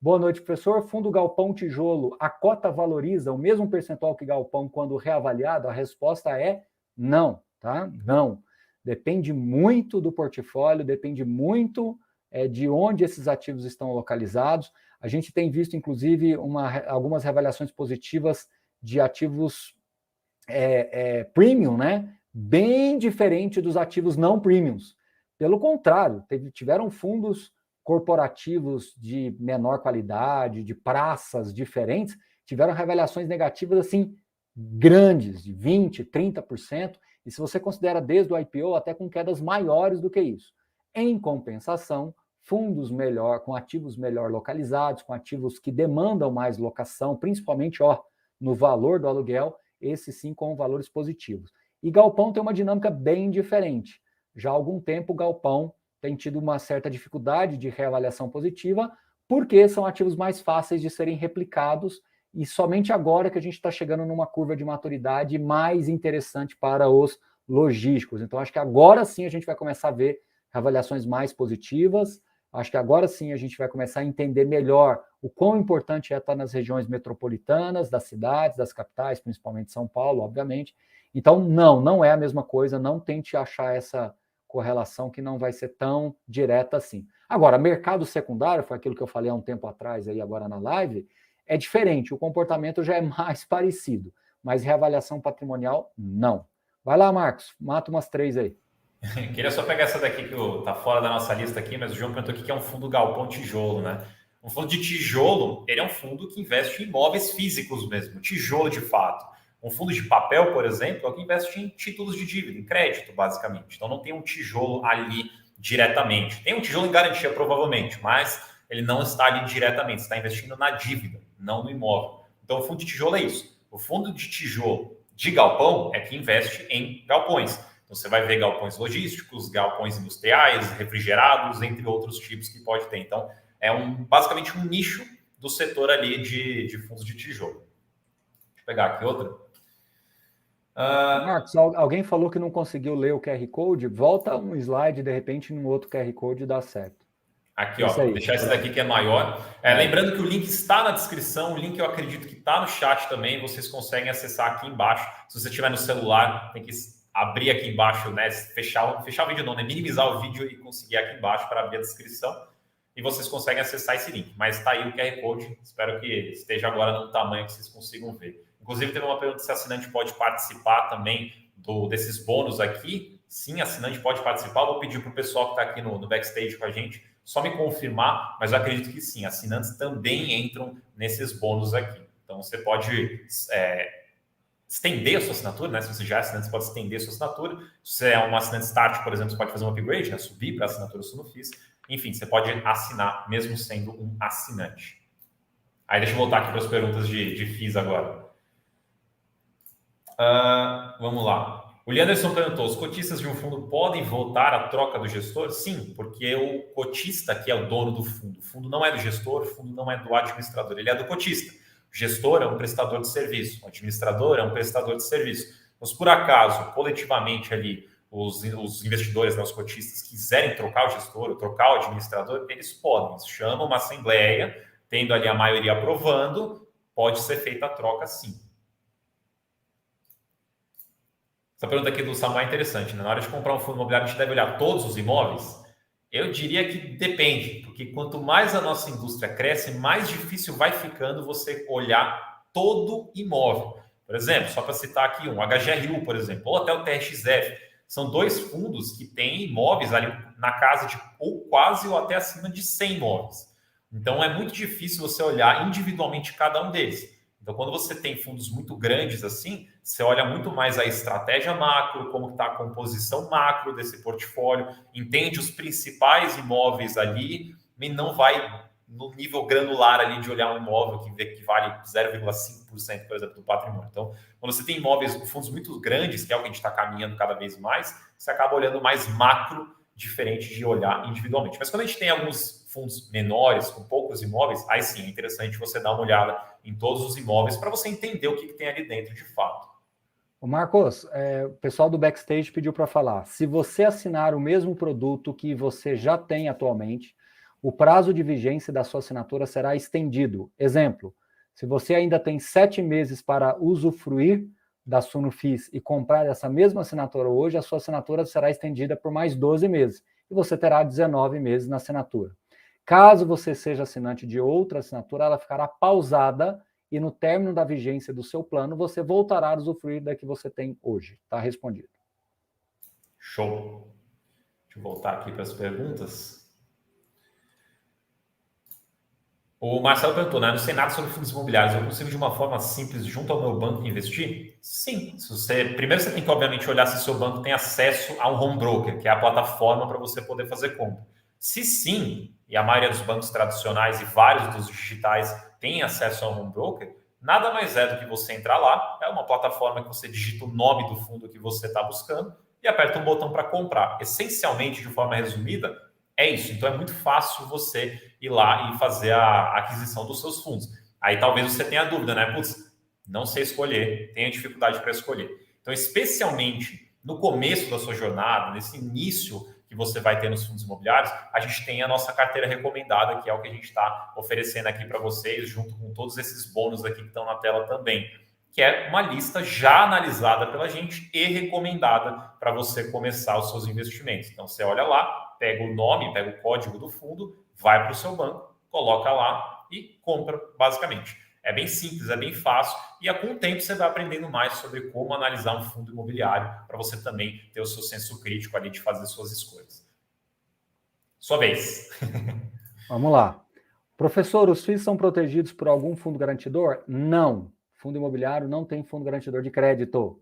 Boa noite, professor. Fundo Galpão Tijolo, a cota valoriza o mesmo percentual que Galpão quando reavaliado? A resposta é não, tá? Não. Depende muito do portfólio, depende muito de onde esses ativos estão localizados. A gente tem visto, inclusive, algumas reavaliações positivas de ativos premium, né? Bem diferente dos ativos não premiums. Pelo contrário, tiveram fundos corporativos de menor qualidade, de praças diferentes, tiveram reavaliações negativas assim grandes, de 20%, 30%, e se você considera desde o IPO, até com quedas maiores do que isso. Em compensação, fundos com ativos melhor localizados, com ativos que demandam mais locação, principalmente no valor do aluguel, esses sim com valores positivos. E Galpão tem uma dinâmica bem diferente. Já há algum tempo o Galpão tem tido uma certa dificuldade de reavaliação positiva, porque são ativos mais fáceis de serem replicados, e somente agora que a gente está chegando numa curva de maturidade mais interessante para os logísticos. Então, acho que agora sim a gente vai começar a ver reavaliações mais positivas, acho que agora sim a gente vai começar a entender melhor o quão importante é estar nas regiões metropolitanas, das cidades, das capitais, principalmente São Paulo, obviamente. Então, não é a mesma coisa, não tente achar essa correlação que não vai ser tão direta assim. Agora, mercado secundário, foi aquilo que eu falei há um tempo atrás, aí agora na live, é diferente, o comportamento já é mais parecido, mas reavaliação patrimonial, não. Vai lá, Marcos, mata umas 3 aí. Queria só pegar essa daqui que tá fora da nossa lista aqui, mas o João perguntou aqui que é um fundo Galpão Tijolo, né? Um fundo de tijolo, ele é um fundo que investe em imóveis físicos mesmo, tijolo de fato. Um fundo de papel, por exemplo, é o que investe em títulos de dívida, em crédito, basicamente. Então não tem um tijolo ali diretamente. Tem um tijolo em garantia, provavelmente, mas ele não está ali diretamente, está investindo na dívida, não no imóvel. Então o fundo de tijolo é isso. O fundo de tijolo de galpão é que investe em galpões. Então, você vai ver galpões logísticos, galpões industriais, refrigerados, entre outros tipos que pode ter. Então, é basicamente um nicho do setor ali de fundos de tijolo. Deixa eu pegar aqui outra. Marcos, alguém falou que não conseguiu ler o QR Code. Volta um slide, de repente, num outro QR Code dá certo. Aqui, ó, vou deixar esse daqui que é maior. Lembrando que o link está na descrição, o link eu acredito que está no chat também, vocês conseguem acessar aqui embaixo. Se você tiver no celular, tem que abrir aqui embaixo, né? Fechar o vídeo não, né? Minimizar o vídeo e conseguir aqui embaixo para abrir a descrição. E vocês conseguem acessar esse link. Mas está aí o QR Code. Espero que esteja agora no tamanho que vocês consigam ver. Inclusive, teve uma pergunta se assinante pode participar também desses bônus aqui. Sim, assinante pode participar. Eu vou pedir para o pessoal que está aqui no backstage com a gente só me confirmar, mas eu acredito que sim. Assinantes também entram nesses bônus aqui. Então, você pode estender a sua assinatura, né? Se você já é assinante, você pode estender a sua assinatura. Se você é um assinante start, por exemplo, você pode fazer um upgrade, né? Subir para a assinatura se eu não fiz. Enfim, você pode assinar mesmo sendo um assinante. Aí deixa eu voltar aqui para as perguntas de FIIs agora. Vamos lá. O Leanderson perguntou, os cotistas de um fundo podem votar a troca do gestor? Sim, porque o cotista que é o dono do fundo. O fundo não é do gestor, o fundo não é do administrador, ele é do cotista. O gestor é um prestador de serviço, o administrador é um prestador de serviço. Então, se por acaso, coletivamente ali, os investidores, né, os cotistas, quiserem trocar o gestor ou trocar o administrador, eles podem. Eles chamam uma assembleia, tendo ali a maioria aprovando, pode ser feita a troca sim. Essa pergunta aqui do Samuel é interessante, né? Na hora de comprar um fundo imobiliário, a gente deve olhar todos os imóveis? Eu diria que depende, porque quanto mais a nossa indústria cresce, mais difícil vai ficando você olhar todo imóvel. Por exemplo, só para citar aqui um HGRU, por exemplo, ou até o TRXF, são dois fundos que têm imóveis ali na casa de ou quase ou até acima de 100 imóveis. Então, é muito difícil você olhar individualmente cada um deles. Então, quando você tem fundos muito grandes assim, você olha muito mais a estratégia macro, como está a composição macro desse portfólio, entende os principais imóveis ali e não vai no nível granular ali de olhar um imóvel que vale 0,5%, por exemplo, do patrimônio. Então, quando você tem imóveis, fundos muito grandes, que é o que a gente está caminhando cada vez mais, você acaba olhando mais macro diferente de olhar individualmente. Mas quando a gente tem alguns fundos menores, com poucos imóveis, aí sim, é interessante você dar uma olhada em todos os imóveis para você entender o que tem ali dentro de fato. O Marcos, o pessoal do Backstage pediu para falar, se você assinar o mesmo produto que você já tem atualmente, o prazo de vigência da sua assinatura será estendido. Exemplo, se você ainda tem 7 meses para usufruir da Sunofis e comprar essa mesma assinatura hoje, a sua assinatura será estendida por mais 12 meses e você terá 19 meses na assinatura. Caso você seja assinante de outra assinatura, ela ficará pausada e no término da vigência do seu plano, você voltará a usufruir da que você tem hoje. Está respondido. Show. Deixa eu voltar aqui para as perguntas. O Marcelo perguntou, né? No Senado sobre fundos imobiliários, eu consigo de uma forma simples junto ao meu banco investir? Sim. Primeiro você tem que, obviamente, olhar se o seu banco tem acesso a um home broker, que é a plataforma para você poder fazer compra. Se sim, e a maioria dos bancos tradicionais e vários dos digitais têm acesso a um home broker, nada mais é do que você entrar lá, é uma plataforma que você digita o nome do fundo que você está buscando e aperta um botão para comprar. Essencialmente, de forma resumida, é isso. Então é muito fácil você ir lá e fazer a aquisição dos seus fundos. Aí talvez você tenha dúvida, né? Putz, não sei escolher, tenho dificuldade para escolher. Então, especialmente no começo da sua jornada, nesse início que você vai ter nos fundos imobiliários, a gente tem a nossa carteira recomendada, que é o que a gente está oferecendo aqui para vocês, junto com todos esses bônus aqui que estão na tela também, que é uma lista já analisada pela gente e recomendada para você começar os seus investimentos. Então, você olha lá, pega o nome, pega o código do fundo, vai para o seu banco, coloca lá e compra, basicamente. É bem simples, é bem fácil e com o tempo você vai aprendendo mais sobre como analisar um fundo imobiliário para você também ter o seu senso crítico ali de fazer suas escolhas. Sua vez. Vamos lá. Professor, os FIIs são protegidos por algum fundo garantidor? Não. Fundo imobiliário não tem fundo garantidor de crédito.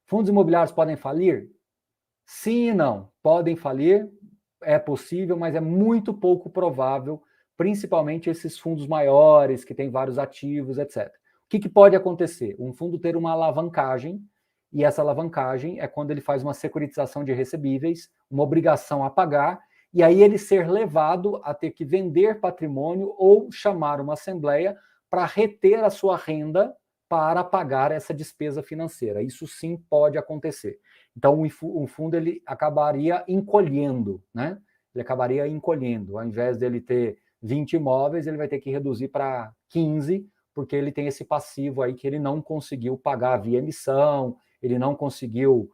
Fundos imobiliários podem falir? Sim e não. Podem falir, é possível, mas é muito pouco provável, principalmente esses fundos maiores, que têm vários ativos, etc. O que pode acontecer? Um fundo ter uma alavancagem, e essa alavancagem é quando ele faz uma securitização de recebíveis, uma obrigação a pagar, e aí ele ser levado a ter que vender patrimônio ou chamar uma assembleia para reter a sua renda para pagar essa despesa financeira. Isso sim pode acontecer. Então, um fundo ele acabaria encolhendo, né? Ele acabaria encolhendo. Ao invés dele ter 20 imóveis, ele vai ter que reduzir para 15, porque ele tem esse passivo aí que ele não conseguiu pagar via emissão, ele não conseguiu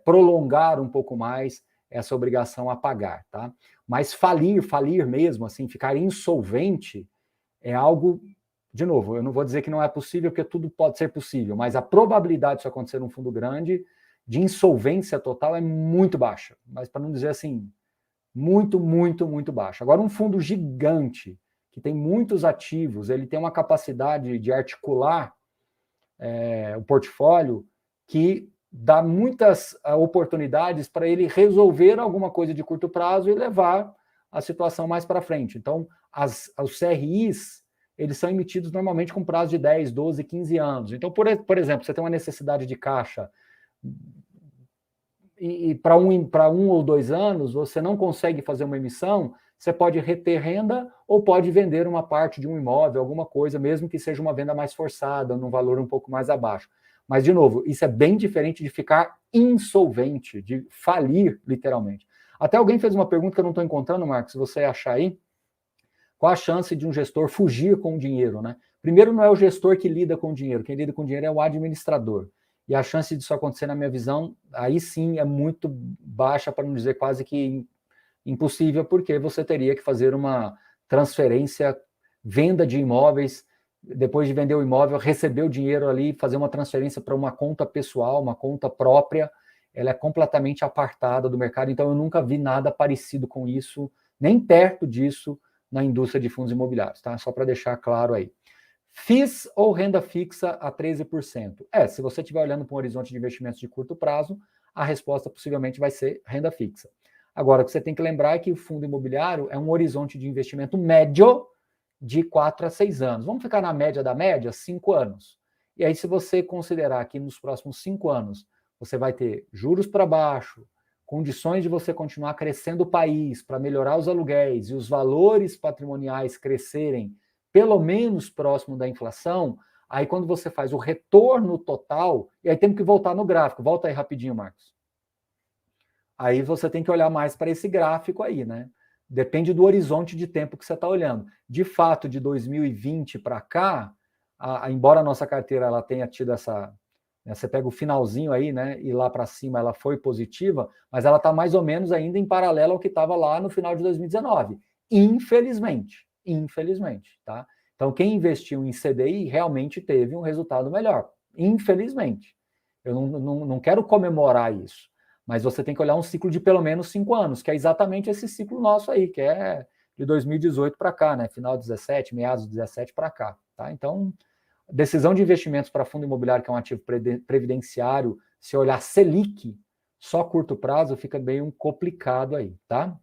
prolongar um pouco mais essa obrigação a pagar, tá? Mas falir mesmo, assim, ficar insolvente, é algo, de novo, eu não vou dizer que não é possível, porque tudo pode ser possível, mas a probabilidade disso acontecer num fundo grande, de insolvência total, é muito baixa. Mas para não dizer assim, muito, muito, muito baixa. Agora, um fundo gigante, que tem muitos ativos, ele tem uma capacidade de articular o portfólio que dá muitas oportunidades para ele resolver alguma coisa de curto prazo e levar a situação mais para frente. Então, os CRIs, eles são emitidos normalmente com prazo de 10, 12, 15 anos. Então, por exemplo, você tem uma necessidade de caixa e para um ou 2 anos você não consegue fazer uma emissão, você pode reter renda ou pode vender uma parte de um imóvel, alguma coisa, mesmo que seja uma venda mais forçada, num valor um pouco mais abaixo. Mas, de novo, isso é bem diferente de ficar insolvente, de falir, literalmente. Até alguém fez uma pergunta que eu não estou encontrando, Marcos, se você achar aí. Qual a chance de um gestor fugir com o dinheiro, né? Primeiro, não é o gestor que lida com o dinheiro, quem lida com o dinheiro é o administrador. E a chance disso acontecer, na minha visão, aí sim é muito baixa, para não dizer quase que impossível, porque você teria que fazer uma transferência, venda de imóveis, depois de vender o imóvel, receber o dinheiro ali, fazer uma transferência para uma conta pessoal, uma conta própria, ela é completamente apartada do mercado, então eu nunca vi nada parecido com isso, nem perto disso, na indústria de fundos imobiliários, tá? Só para deixar claro aí. FIIs ou renda fixa a 13%? Se você estiver olhando para um horizonte de investimentos de curto prazo, a resposta possivelmente vai ser renda fixa. Agora, o que você tem que lembrar é que o fundo imobiliário é um horizonte de investimento médio de 4 a 6 anos. Vamos ficar na média da média? 5 anos. E aí, se você considerar que nos próximos 5 anos você vai ter juros para baixo, condições de você continuar crescendo o país para melhorar os aluguéis e os valores patrimoniais crescerem pelo menos próximo da inflação, aí quando você faz o retorno total, e aí temos que voltar no gráfico. Volta aí rapidinho, Marcos. Aí você tem que olhar mais para esse gráfico aí, né? Depende do horizonte de tempo que você está olhando. De fato, de 2020 para cá, embora a nossa carteira ela tenha tido essa... Você pega o finalzinho aí, né? E lá para cima ela foi positiva, mas ela está mais ou menos ainda em paralelo ao que estava lá no final de 2019. Infelizmente. Infelizmente, tá? Então, quem investiu em CDI realmente teve um resultado melhor. Infelizmente. Eu não quero comemorar isso, mas você tem que olhar um ciclo de pelo menos 5 anos, que é exatamente esse ciclo nosso aí, que é de 2018 para cá, né? Final de 17, meados de 17 para cá, tá? Então, decisão de investimentos para fundo imobiliário, que é um ativo previdenciário, se olhar Selic, só curto prazo, fica bem complicado aí, tá?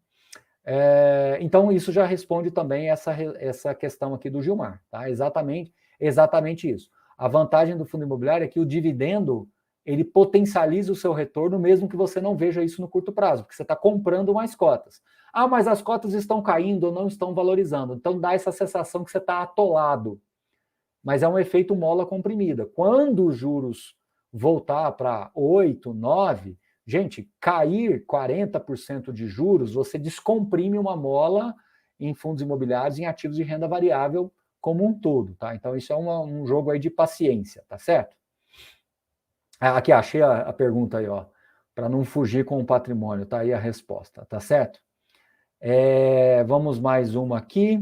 Então, isso já responde também essa questão aqui do Gilmar, tá? Exatamente isso. A vantagem do fundo imobiliário é que o dividendo, ele potencializa o seu retorno, mesmo que você não veja isso no curto prazo, porque você está comprando mais cotas. Ah, mas as cotas estão caindo ou não estão valorizando. Então, dá essa sensação que você está atolado. Mas é um efeito mola comprimida. Quando os juros voltar para 8, 9, gente, cair 40% de juros, você descomprime uma mola em fundos imobiliários, em ativos de renda variável como um todo, tá? Então, isso é um jogo aí de paciência, tá certo? Aqui, achei a pergunta aí, ó, para não fugir com o patrimônio, tá aí a resposta, tá certo? Vamos mais uma aqui.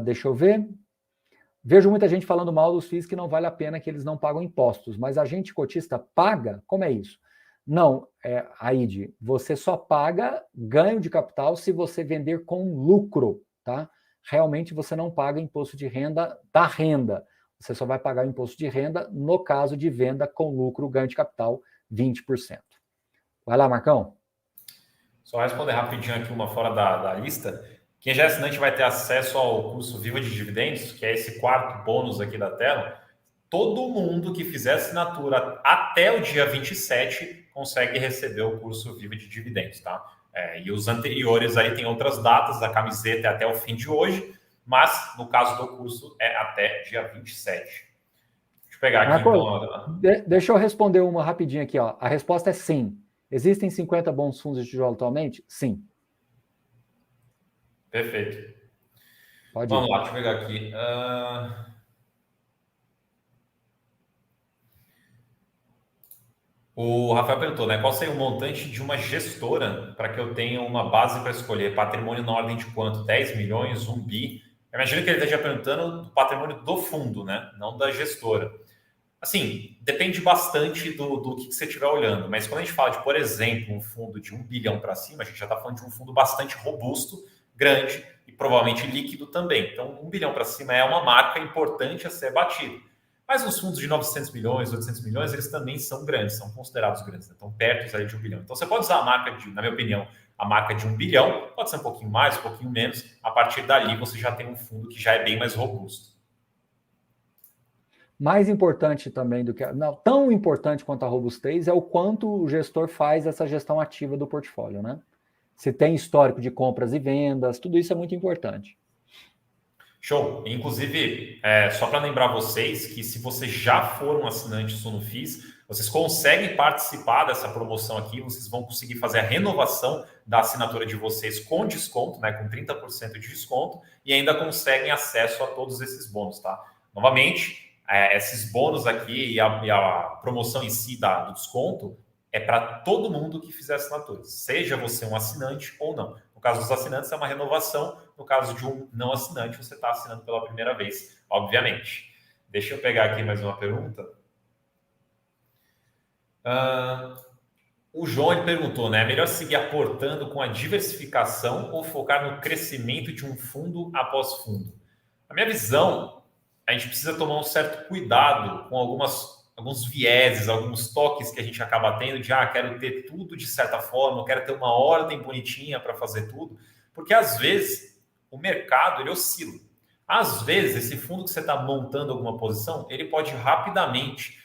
Deixa eu ver. Vejo muita gente falando mal dos FIIs que não vale a pena, que eles não pagam impostos, mas a gente cotista paga? Como é isso? Não, Aide, você só paga ganho de capital se você vender com lucro, tá? Realmente você não paga imposto de renda da renda. Você só vai pagar imposto de renda no caso de venda com lucro, ganho de capital, 20%. Vai lá, Marcão. Só responder rapidinho aqui uma fora da lista. Quem já é assinante vai ter acesso ao curso Viva de Dividendos, que é esse quarto bônus aqui da tela. Todo mundo que fizer assinatura até o dia 27 consegue receber o curso Viva de Dividendos, tá? E os anteriores aí tem outras datas, a camiseta é até o fim de hoje, mas no caso do curso é até dia 27. Deixa eu pegar aqui então. Deixa eu responder uma rapidinho aqui, ó. A resposta é sim. Existem 50 bons fundos de tijolo atualmente? Sim. Perfeito. Pode Vamos ir. lá, deixa eu pegar aqui. O Rafael perguntou, né? Qual seria o montante de uma gestora para que eu tenha uma base para escolher? Patrimônio na ordem de quanto? 10 milhões, 1 bi? Eu imagino que ele esteja perguntando do patrimônio do fundo, né? Não da gestora. Assim, depende bastante do que você estiver olhando. Mas quando a gente fala de, por exemplo, um fundo de 1 bilhão para cima, a gente já está falando de um fundo bastante robusto, grande e provavelmente líquido também. Então, 1 bilhão para cima é uma marca importante a ser batida. Mas os fundos de 900 milhões, 800 milhões, eles também são grandes, são considerados grandes, né? Estão perto ali de 1 bilhão. Então, você pode usar a marca na minha opinião, a marca de 1 bilhão, pode ser um pouquinho mais, um pouquinho menos. A partir dali, você já tem um fundo que já é bem mais robusto. Mais importante também do que... Não, tão importante quanto a robustez é o quanto o gestor faz essa gestão ativa do portfólio, né? Se tem histórico de compras e vendas, tudo isso é muito importante. Show! Inclusive, só para lembrar vocês que se você já for um assinante Sunofis, vocês conseguem participar dessa promoção aqui, vocês vão conseguir fazer a renovação da assinatura de vocês com desconto, né, com 30% de desconto, e ainda conseguem acesso a todos esses bônus, tá? Novamente, esses bônus aqui e a promoção em si do desconto é para todo mundo que fizer assinatura, seja você um assinante ou não. No caso dos assinantes, é uma renovação. No caso de um não assinante, você está assinando pela primeira vez, obviamente. Deixa eu pegar aqui mais uma pergunta. O João ele perguntou, né? É melhor seguir aportando com a diversificação ou focar no crescimento de um fundo após fundo? Na minha visão, a gente precisa tomar um certo cuidado com alguns vieses, alguns toques que a gente acaba tendo de, quero ter tudo de certa forma, quero ter uma ordem bonitinha para fazer tudo, porque às vezes o mercado ele oscila. Às vezes esse fundo que você está montando alguma posição, ele pode rapidamente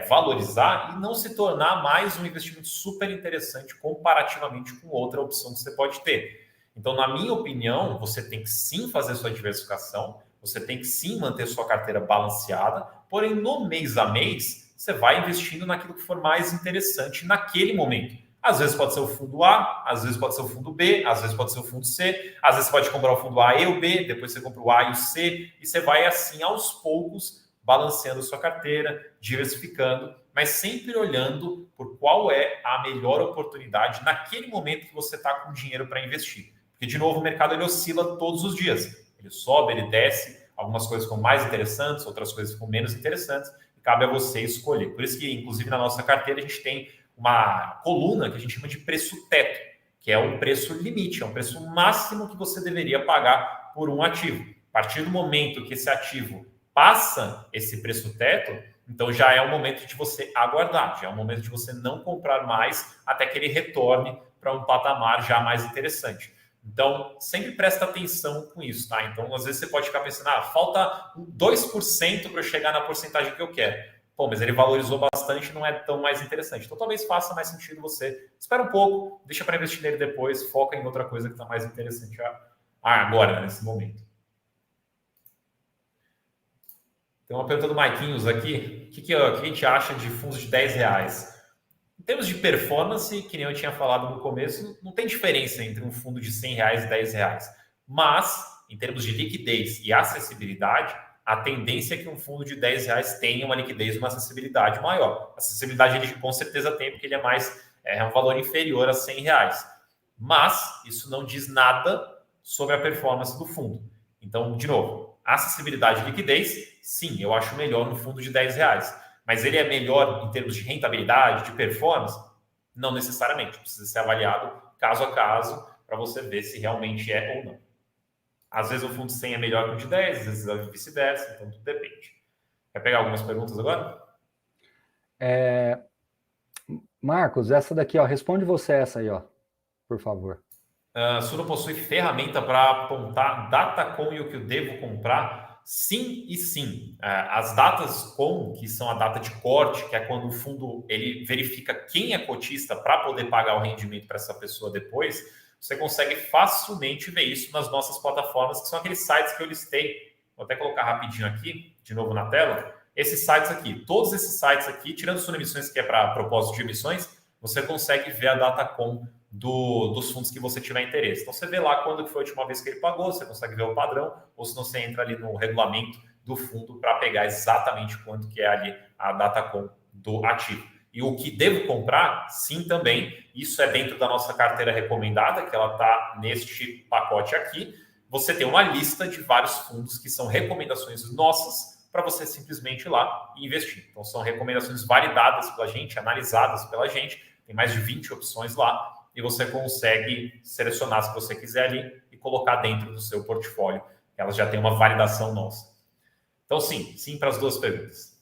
valorizar e não se tornar mais um investimento super interessante comparativamente com outra opção que você pode ter. Então, na minha opinião, você tem que sim fazer sua diversificação, você tem que sim manter sua carteira balanceada, porém, no mês a mês, você vai investindo naquilo que for mais interessante naquele momento. Às vezes pode ser o fundo A, às vezes pode ser o fundo B, às vezes pode ser o fundo C, às vezes pode comprar o fundo A e o B, depois você compra o A e o C, e você vai assim, aos poucos, balanceando sua carteira, diversificando, mas sempre olhando por qual é a melhor oportunidade naquele momento que você está com dinheiro para investir. Porque, de novo, o mercado ele oscila todos os dias. Ele sobe, ele desce, algumas coisas ficam mais interessantes, outras coisas ficam menos interessantes, e cabe a você escolher. Por isso que, inclusive, na nossa carteira, a gente tem uma coluna que a gente chama de preço teto, que é um preço limite, é um preço máximo que você deveria pagar por um ativo. A partir do momento que esse ativo passa esse preço teto, então já é o momento de você aguardar, já é o momento de você não comprar mais até que ele retorne para um patamar já mais interessante. Então, sempre presta atenção com isso, tá? Então, às vezes você pode ficar pensando, falta 2% para eu chegar na porcentagem que eu quero. Pô, mas ele valorizou bastante, não é tão mais interessante. Então, talvez faça mais sentido você. Espera um pouco, deixa para investir nele depois, foca em outra coisa que está mais interessante agora, nesse momento. Tem uma pergunta do Maiquinhos aqui. O que a gente acha de fundos de R$10? Em termos de performance, que nem eu tinha falado no começo, não tem diferença entre um fundo de R$100 e R$10. Mas, em termos de liquidez e acessibilidade, a tendência é que um fundo de R$10 tenha uma liquidez e uma acessibilidade maior. A acessibilidade ele com certeza tem, porque ele é um valor inferior a R$100. Mas isso não diz nada sobre a performance do fundo. Então, de novo, acessibilidade e liquidez, sim, eu acho melhor no fundo de R$10. Mas ele é melhor em termos de rentabilidade, de performance? Não necessariamente. Precisa ser avaliado caso a caso para você ver se realmente é ou não. Às vezes o fundo 100 é melhor que o de 10, às vezes é vice-versa, então tudo depende. Quer pegar algumas perguntas agora? Marcos, essa daqui, responde você essa aí, por favor. Suno possui ferramenta para apontar data com e o que eu devo comprar? Sim e sim. As datas com, que são a data de corte, que é quando o fundo ele verifica quem é cotista para poder pagar o rendimento para essa pessoa depois, você consegue facilmente ver isso nas nossas plataformas, que são aqueles sites que eu listei. Vou até colocar rapidinho aqui, de novo na tela. Esses sites aqui, todos esses sites aqui, tirando Suno Emissões, que é para propósito de emissões, você consegue ver a data com dos fundos que você tiver interesse. Então, você vê lá quando foi a última vez que ele pagou, você consegue ver o padrão, ou se não, você entra ali no regulamento do fundo para pegar exatamente quanto que é ali a data com do ativo. E o que devo comprar, sim, também. Isso é dentro da nossa carteira recomendada, que ela está neste pacote aqui. Você tem uma lista de vários fundos que são recomendações nossas para você simplesmente ir lá e investir. Então, são recomendações validadas pela gente, analisadas pela gente. Tem mais de 20 opções lá. E você consegue selecionar se você quiser ali e colocar dentro do seu portfólio. Elas já têm uma validação nossa. Então, sim para as duas perguntas.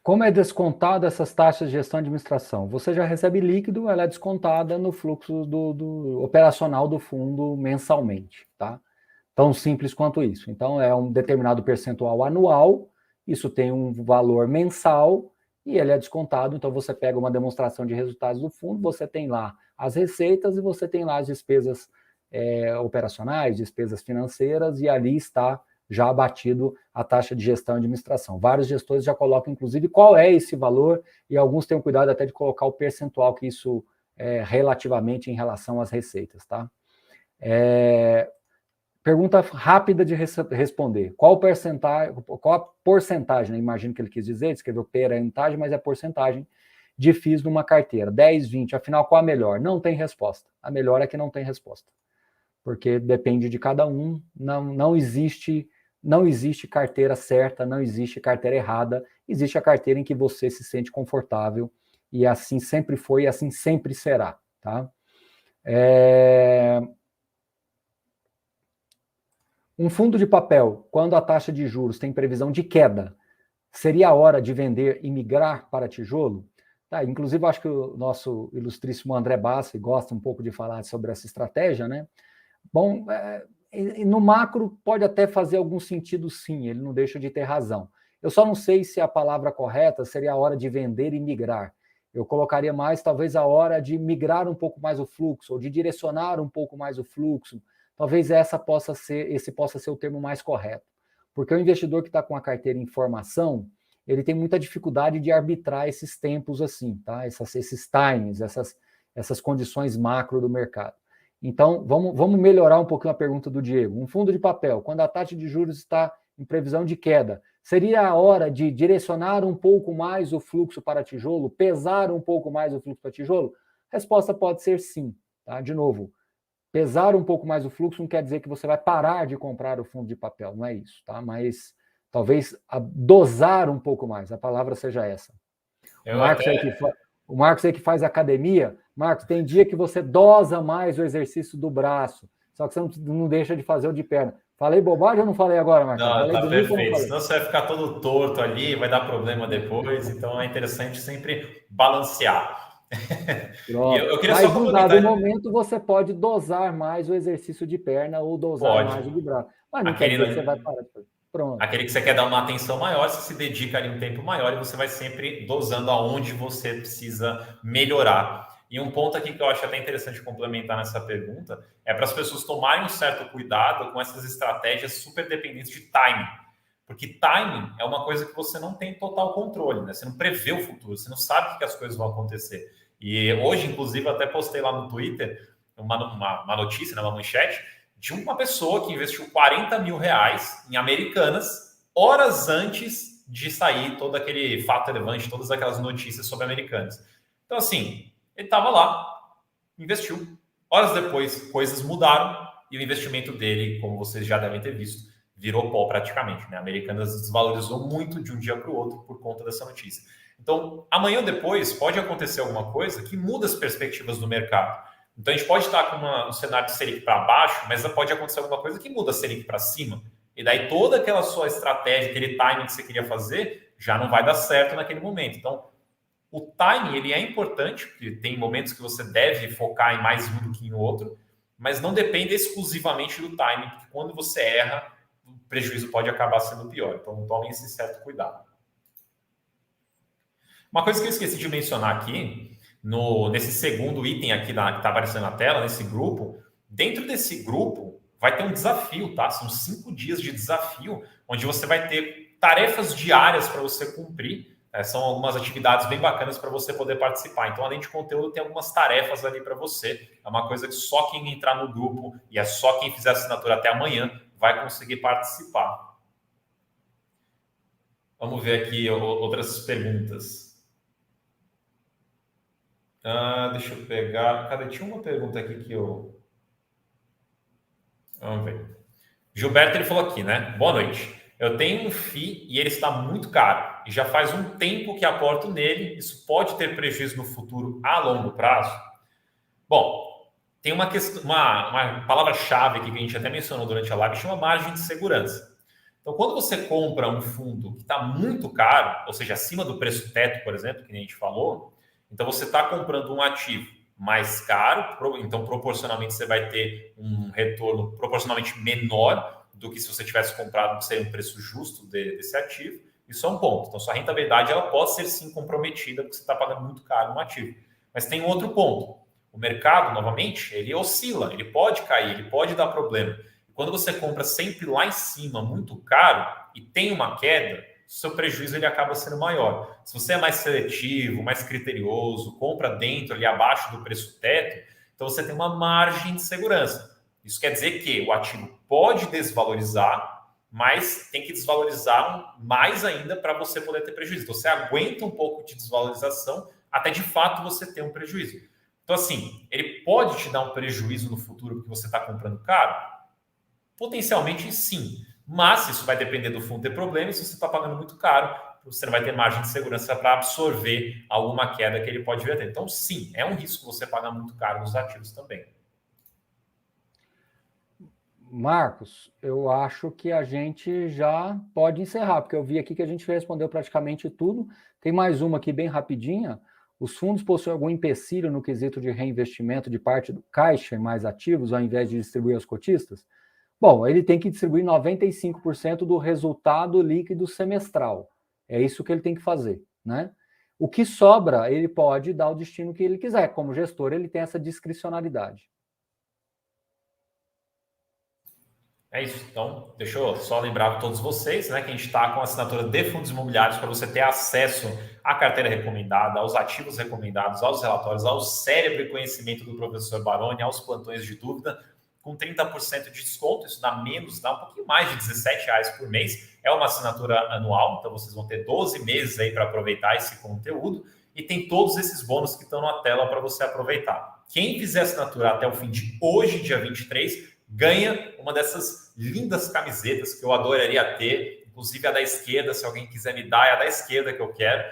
Como é descontado essas taxas de gestão e administração? Você já recebe líquido, ela é descontada no fluxo do operacional do fundo mensalmente, tá? Tão simples quanto isso. Então, é um determinado percentual anual, isso tem um valor mensal, e ele é descontado, então você pega uma demonstração de resultados do fundo, você tem lá as receitas e você tem lá as despesas operacionais, despesas financeiras, e ali está já abatido a taxa de gestão e administração. Vários gestores já colocam, inclusive, qual é esse valor, e alguns têm o cuidado até de colocar o percentual que isso é relativamente em relação às receitas, tá? Pergunta rápida de responder. Qual a porcentagem, né? Imagino que ele quis dizer, escreveu percentagem, mas é porcentagem de FIIs numa carteira. 10, 20, afinal, qual a melhor? Não tem resposta. A melhor é que não tem resposta. Porque depende de cada um, não existe carteira certa, não existe carteira errada, existe a carteira em que você se sente confortável, e assim sempre foi e assim sempre será, tá? Um fundo de papel, quando a taxa de juros tem previsão de queda, seria a hora de vender e migrar para tijolo? Tá, inclusive, acho que o nosso ilustríssimo André Bassi gosta um pouco de falar sobre essa estratégia, né? Bom, no macro pode até fazer algum sentido, sim, ele não deixa de ter razão. Eu só não sei se a palavra correta seria a hora de vender e migrar. Eu colocaria mais, talvez, a hora de migrar um pouco mais o fluxo, ou de direcionar um pouco mais o fluxo. Talvez esse possa ser o termo mais correto. Porque o investidor que está com a carteira em formação, ele tem muita dificuldade de arbitrar esses tempos assim, tá? Esses timings, essas condições macro do mercado. Então, vamos melhorar um pouquinho a pergunta do Diego. Um fundo de papel, quando a taxa de juros está em previsão de queda, seria a hora de direcionar um pouco mais o fluxo para tijolo, pesar um pouco mais o fluxo para tijolo? A resposta pode ser sim. Tá? De novo, pesar um pouco mais o fluxo não quer dizer que você vai parar de comprar o fundo de papel, não é isso. Tá? Mas talvez dosar um pouco mais, a palavra seja essa. O Marcos aí que faz academia, Marcos, tem dia que você dosa mais o exercício do braço, só que você não deixa de fazer o de perna. Falei bobagem ou não falei agora, Marcos? Não, falei tá perfeito. Senão você vai ficar todo torto ali, vai dar problema depois. Então é interessante sempre balancear. Eu queria só complementar. Mas, no momento, você pode dosar mais o exercício de perna ou dosar mais o de braço. Mas não quer dizer que você vai parar. Pronto. Aquele que você quer dar uma atenção maior, você se dedica ali um tempo maior e você vai sempre dosando aonde você precisa melhorar. E um ponto aqui que eu acho até interessante complementar nessa pergunta é para as pessoas tomarem um certo cuidado com essas estratégias super dependentes de timing. Porque timing é uma coisa que você não tem total controle, né? Você não prevê o futuro, você não sabe o que as coisas vão acontecer. E hoje, inclusive, eu até postei lá no Twitter uma notícia, né, uma manchete, de uma pessoa que investiu 40 mil reais em Americanas horas antes de sair todo aquele fato relevante, todas aquelas notícias sobre Americanas. Então, assim, ele estava lá, investiu. Horas depois, coisas mudaram e o investimento dele, como vocês já devem ter visto, virou pó praticamente. Né? A Americanas desvalorizou muito de um dia para o outro por conta dessa notícia. Então, amanhã ou depois, pode acontecer alguma coisa que muda as perspectivas do mercado. Então, a gente pode estar com um cenário de Selic para baixo, mas pode acontecer alguma coisa que muda a Selic para cima. E daí toda aquela sua estratégia, aquele timing que você queria fazer, já não vai dar certo naquele momento. Então, o timing ele é importante, porque tem momentos que você deve focar em mais um do que em outro, mas não depende exclusivamente do timing, porque quando você erra, o prejuízo pode acabar sendo pior. Então, tomem esse certo cuidado. Uma coisa que eu esqueci de mencionar aqui, nesse segundo item aqui que está aparecendo na tela, nesse grupo, dentro desse grupo vai ter um desafio, tá? São 5 dias de desafio, onde você vai ter tarefas diárias para você cumprir. São algumas atividades bem bacanas para você poder participar. Então, além de conteúdo, tem algumas tarefas ali para você. É uma coisa que só quem entrar no grupo e é só quem fizer assinatura até amanhã vai conseguir participar. Vamos ver aqui outras perguntas. Deixa eu pegar. Cadê? Tinha uma pergunta aqui que eu. Vamos ver. Gilberto, ele falou aqui, né? Boa noite. Eu tenho um FII e ele está muito caro. E já faz um tempo que aporto nele. Isso pode ter prejuízo no futuro a longo prazo? Bom, tem uma palavra-chave aqui que a gente até mencionou durante a live, que chama margem de segurança. Então, quando você compra um fundo que está muito caro, ou seja, acima do preço teto, por exemplo, que a gente falou, então você está comprando um ativo mais caro, então proporcionalmente você vai ter um retorno proporcionalmente menor do que se você tivesse comprado, que seria um preço justo desse ativo. Isso é um ponto. Então, sua rentabilidade ela pode ser sim comprometida porque você está pagando muito caro no ativo. Mas tem um outro ponto. O mercado, novamente, ele oscila, ele pode cair, ele pode dar problema. E quando você compra sempre lá em cima, muito caro, e tem uma queda, seu prejuízo ele acaba sendo maior. Se você é mais seletivo, mais criterioso, compra dentro, ali abaixo do preço teto, então você tem uma margem de segurança. Isso quer dizer que o ativo pode desvalorizar, mas tem que desvalorizar mais ainda para você poder ter prejuízo. Então você aguenta um pouco de desvalorização até de fato você ter um prejuízo. Então assim, ele pode te dar um prejuízo no futuro porque você está comprando caro? Potencialmente sim. Mas isso vai depender do fundo ter problemas. Se você está pagando muito caro, você não vai ter margem de segurança para absorver alguma queda que ele pode vir a ter. Então, sim, é um risco você pagar muito caro nos ativos também. Marcos, eu acho que a gente já pode encerrar, porque eu vi aqui que a gente respondeu praticamente tudo. Tem mais uma aqui bem rapidinha. Os fundos possuem algum empecilho no quesito de reinvestimento de parte do caixa em mais ativos, ao invés de distribuir aos cotistas? Bom, ele tem que distribuir 95% do resultado líquido semestral. É isso que ele tem que fazer, né? O que sobra, ele pode dar o destino que ele quiser. Como gestor, ele tem essa discricionalidade. É isso. Então, deixa eu só lembrar para todos vocês, né, que a gente está com a assinatura de fundos imobiliários para você ter acesso à carteira recomendada, aos ativos recomendados, aos relatórios, ao cérebro e conhecimento do professor Baroni, aos plantões de dúvida, com 30% de desconto. Isso dá menos, dá um pouquinho mais de R$17 por mês. É uma assinatura anual, então vocês vão ter 12 meses aí para aproveitar esse conteúdo. E tem todos esses bônus que estão na tela para você aproveitar. Quem fizer assinatura até o fim de hoje, dia 23, ganha uma dessas lindas camisetas que eu adoraria ter, inclusive a da esquerda, se alguém quiser me dar, é a da esquerda que eu quero.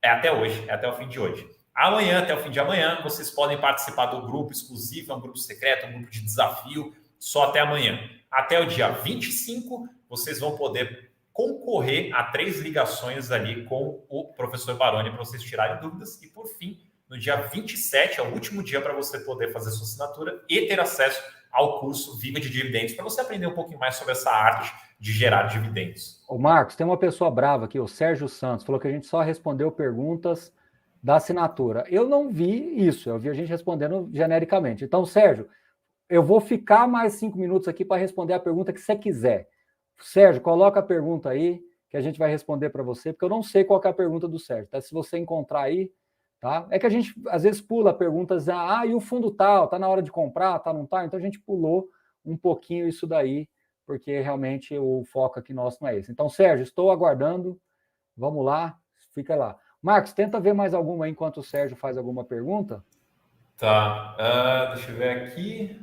É até hoje, é até o fim de hoje. Amanhã, até o fim de amanhã, vocês podem participar do grupo exclusivo, é um grupo secreto, um grupo de desafio, só até amanhã. Até o dia 25, vocês vão poder concorrer a 3 ligações ali com o professor Baroni para vocês tirarem dúvidas. E, por fim, no dia 27, é o último dia para você poder fazer sua assinatura e ter acesso ao curso Viva de Dividendos, para você aprender um pouquinho mais sobre essa arte de gerar dividendos. Ô Marcos, tem uma pessoa brava aqui, o Sérgio Santos, falou que a gente só respondeu perguntas da assinatura. Eu não vi isso, eu vi a gente respondendo genericamente. Então, Sérgio, eu vou ficar mais 5 minutos aqui para responder a pergunta que você quiser. Sérgio, coloca a pergunta aí, que a gente vai responder para você, porque eu não sei qual é a pergunta do Sérgio, tá? Se você encontrar aí, tá? É que a gente, às vezes, pula perguntas, e o fundo tal, tá na hora de comprar, tá, não tá? Então, a gente pulou um pouquinho isso daí, porque realmente o foco aqui nosso não é esse. Então, Sérgio, estou aguardando, vamos lá, fica lá. Marcos, tenta ver mais alguma aí, enquanto o Sérgio faz alguma pergunta. Tá, deixa eu ver aqui.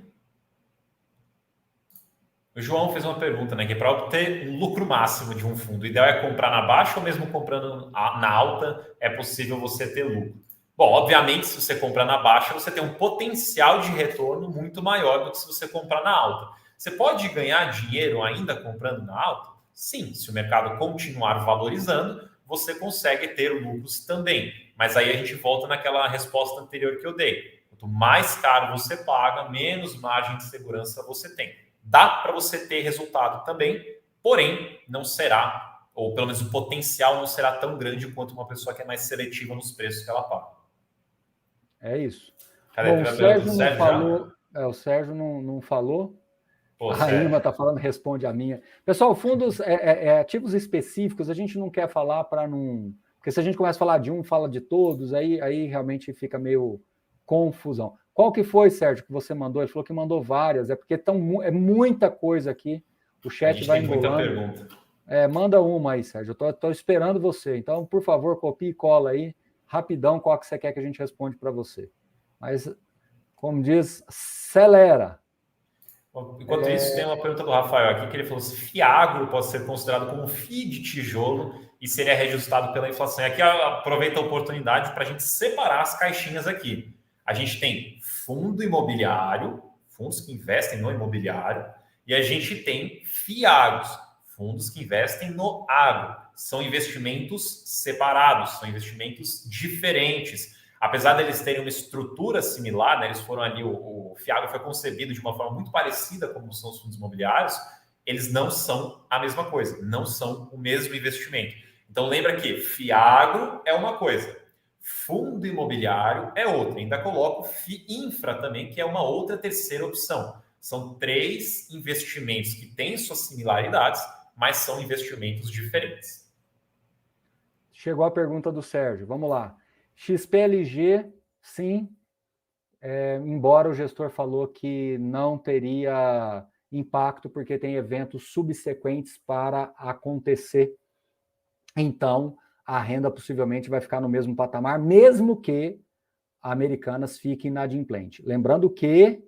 O João fez uma pergunta, né? Que para obter um lucro máximo de um fundo, o ideal é comprar na baixa ou mesmo comprando na alta, é possível você ter lucro? Bom, obviamente, se você comprar na baixa, você tem um potencial de retorno muito maior do que se você comprar na alta. Você pode ganhar dinheiro ainda comprando na alta? Sim, se o mercado continuar valorizando, você consegue ter lucros também. Mas aí a gente volta naquela resposta anterior que eu dei. Quanto mais caro você paga, menos margem de segurança você tem. Dá para você ter resultado também, porém não será, ou pelo menos o potencial não será tão grande quanto uma pessoa que é mais seletiva nos preços que ela paga. É isso. Cadê? Bom, o Sérgio não falou. O Sérgio não falou. Pô, a Irma está falando, responde a minha. Pessoal, fundos, ativos específicos, a gente não quer falar para não. Porque se a gente começa a falar de um, fala de todos, aí realmente fica meio confusão. Qual que foi, Sérgio, que você mandou? Ele falou que mandou várias, é porque é muita coisa aqui. O chat vai embolando. Muita pergunta. Manda uma aí, Sérgio. Eu estou esperando você. Então, por favor, copie e cola aí, rapidão, qual que você quer que a gente responde para você. Mas, como diz, acelera. Enquanto isso, tem uma pergunta do Rafael aqui, que ele falou se Fiagro pode ser considerado como um FII de tijolo e seria reajustado pela inflação. E aqui aproveita a oportunidade para a gente separar as caixinhas aqui. A gente tem fundo imobiliário, fundos que investem no imobiliário, e a gente tem FIAGROS, fundos que investem no agro. São investimentos separados, são investimentos diferentes. Apesar deles terem uma estrutura similar, né, eles foram ali, o FIAGRO foi concebido de uma forma muito parecida como são os fundos imobiliários, eles não são a mesma coisa, não são o mesmo investimento. Então lembra que FIAGRO é uma coisa, fundo imobiliário é outra. Ainda coloco FIINFRA também, que é uma outra terceira opção. São 3 investimentos que têm suas similaridades, mas são investimentos diferentes. Chegou a pergunta do Sérgio, vamos lá. XPLG, sim, embora o gestor falou que não teria impacto porque tem eventos subsequentes para acontecer. Então, a renda possivelmente vai ficar no mesmo patamar, mesmo que a Americanas fique inadimplente. Lembrando que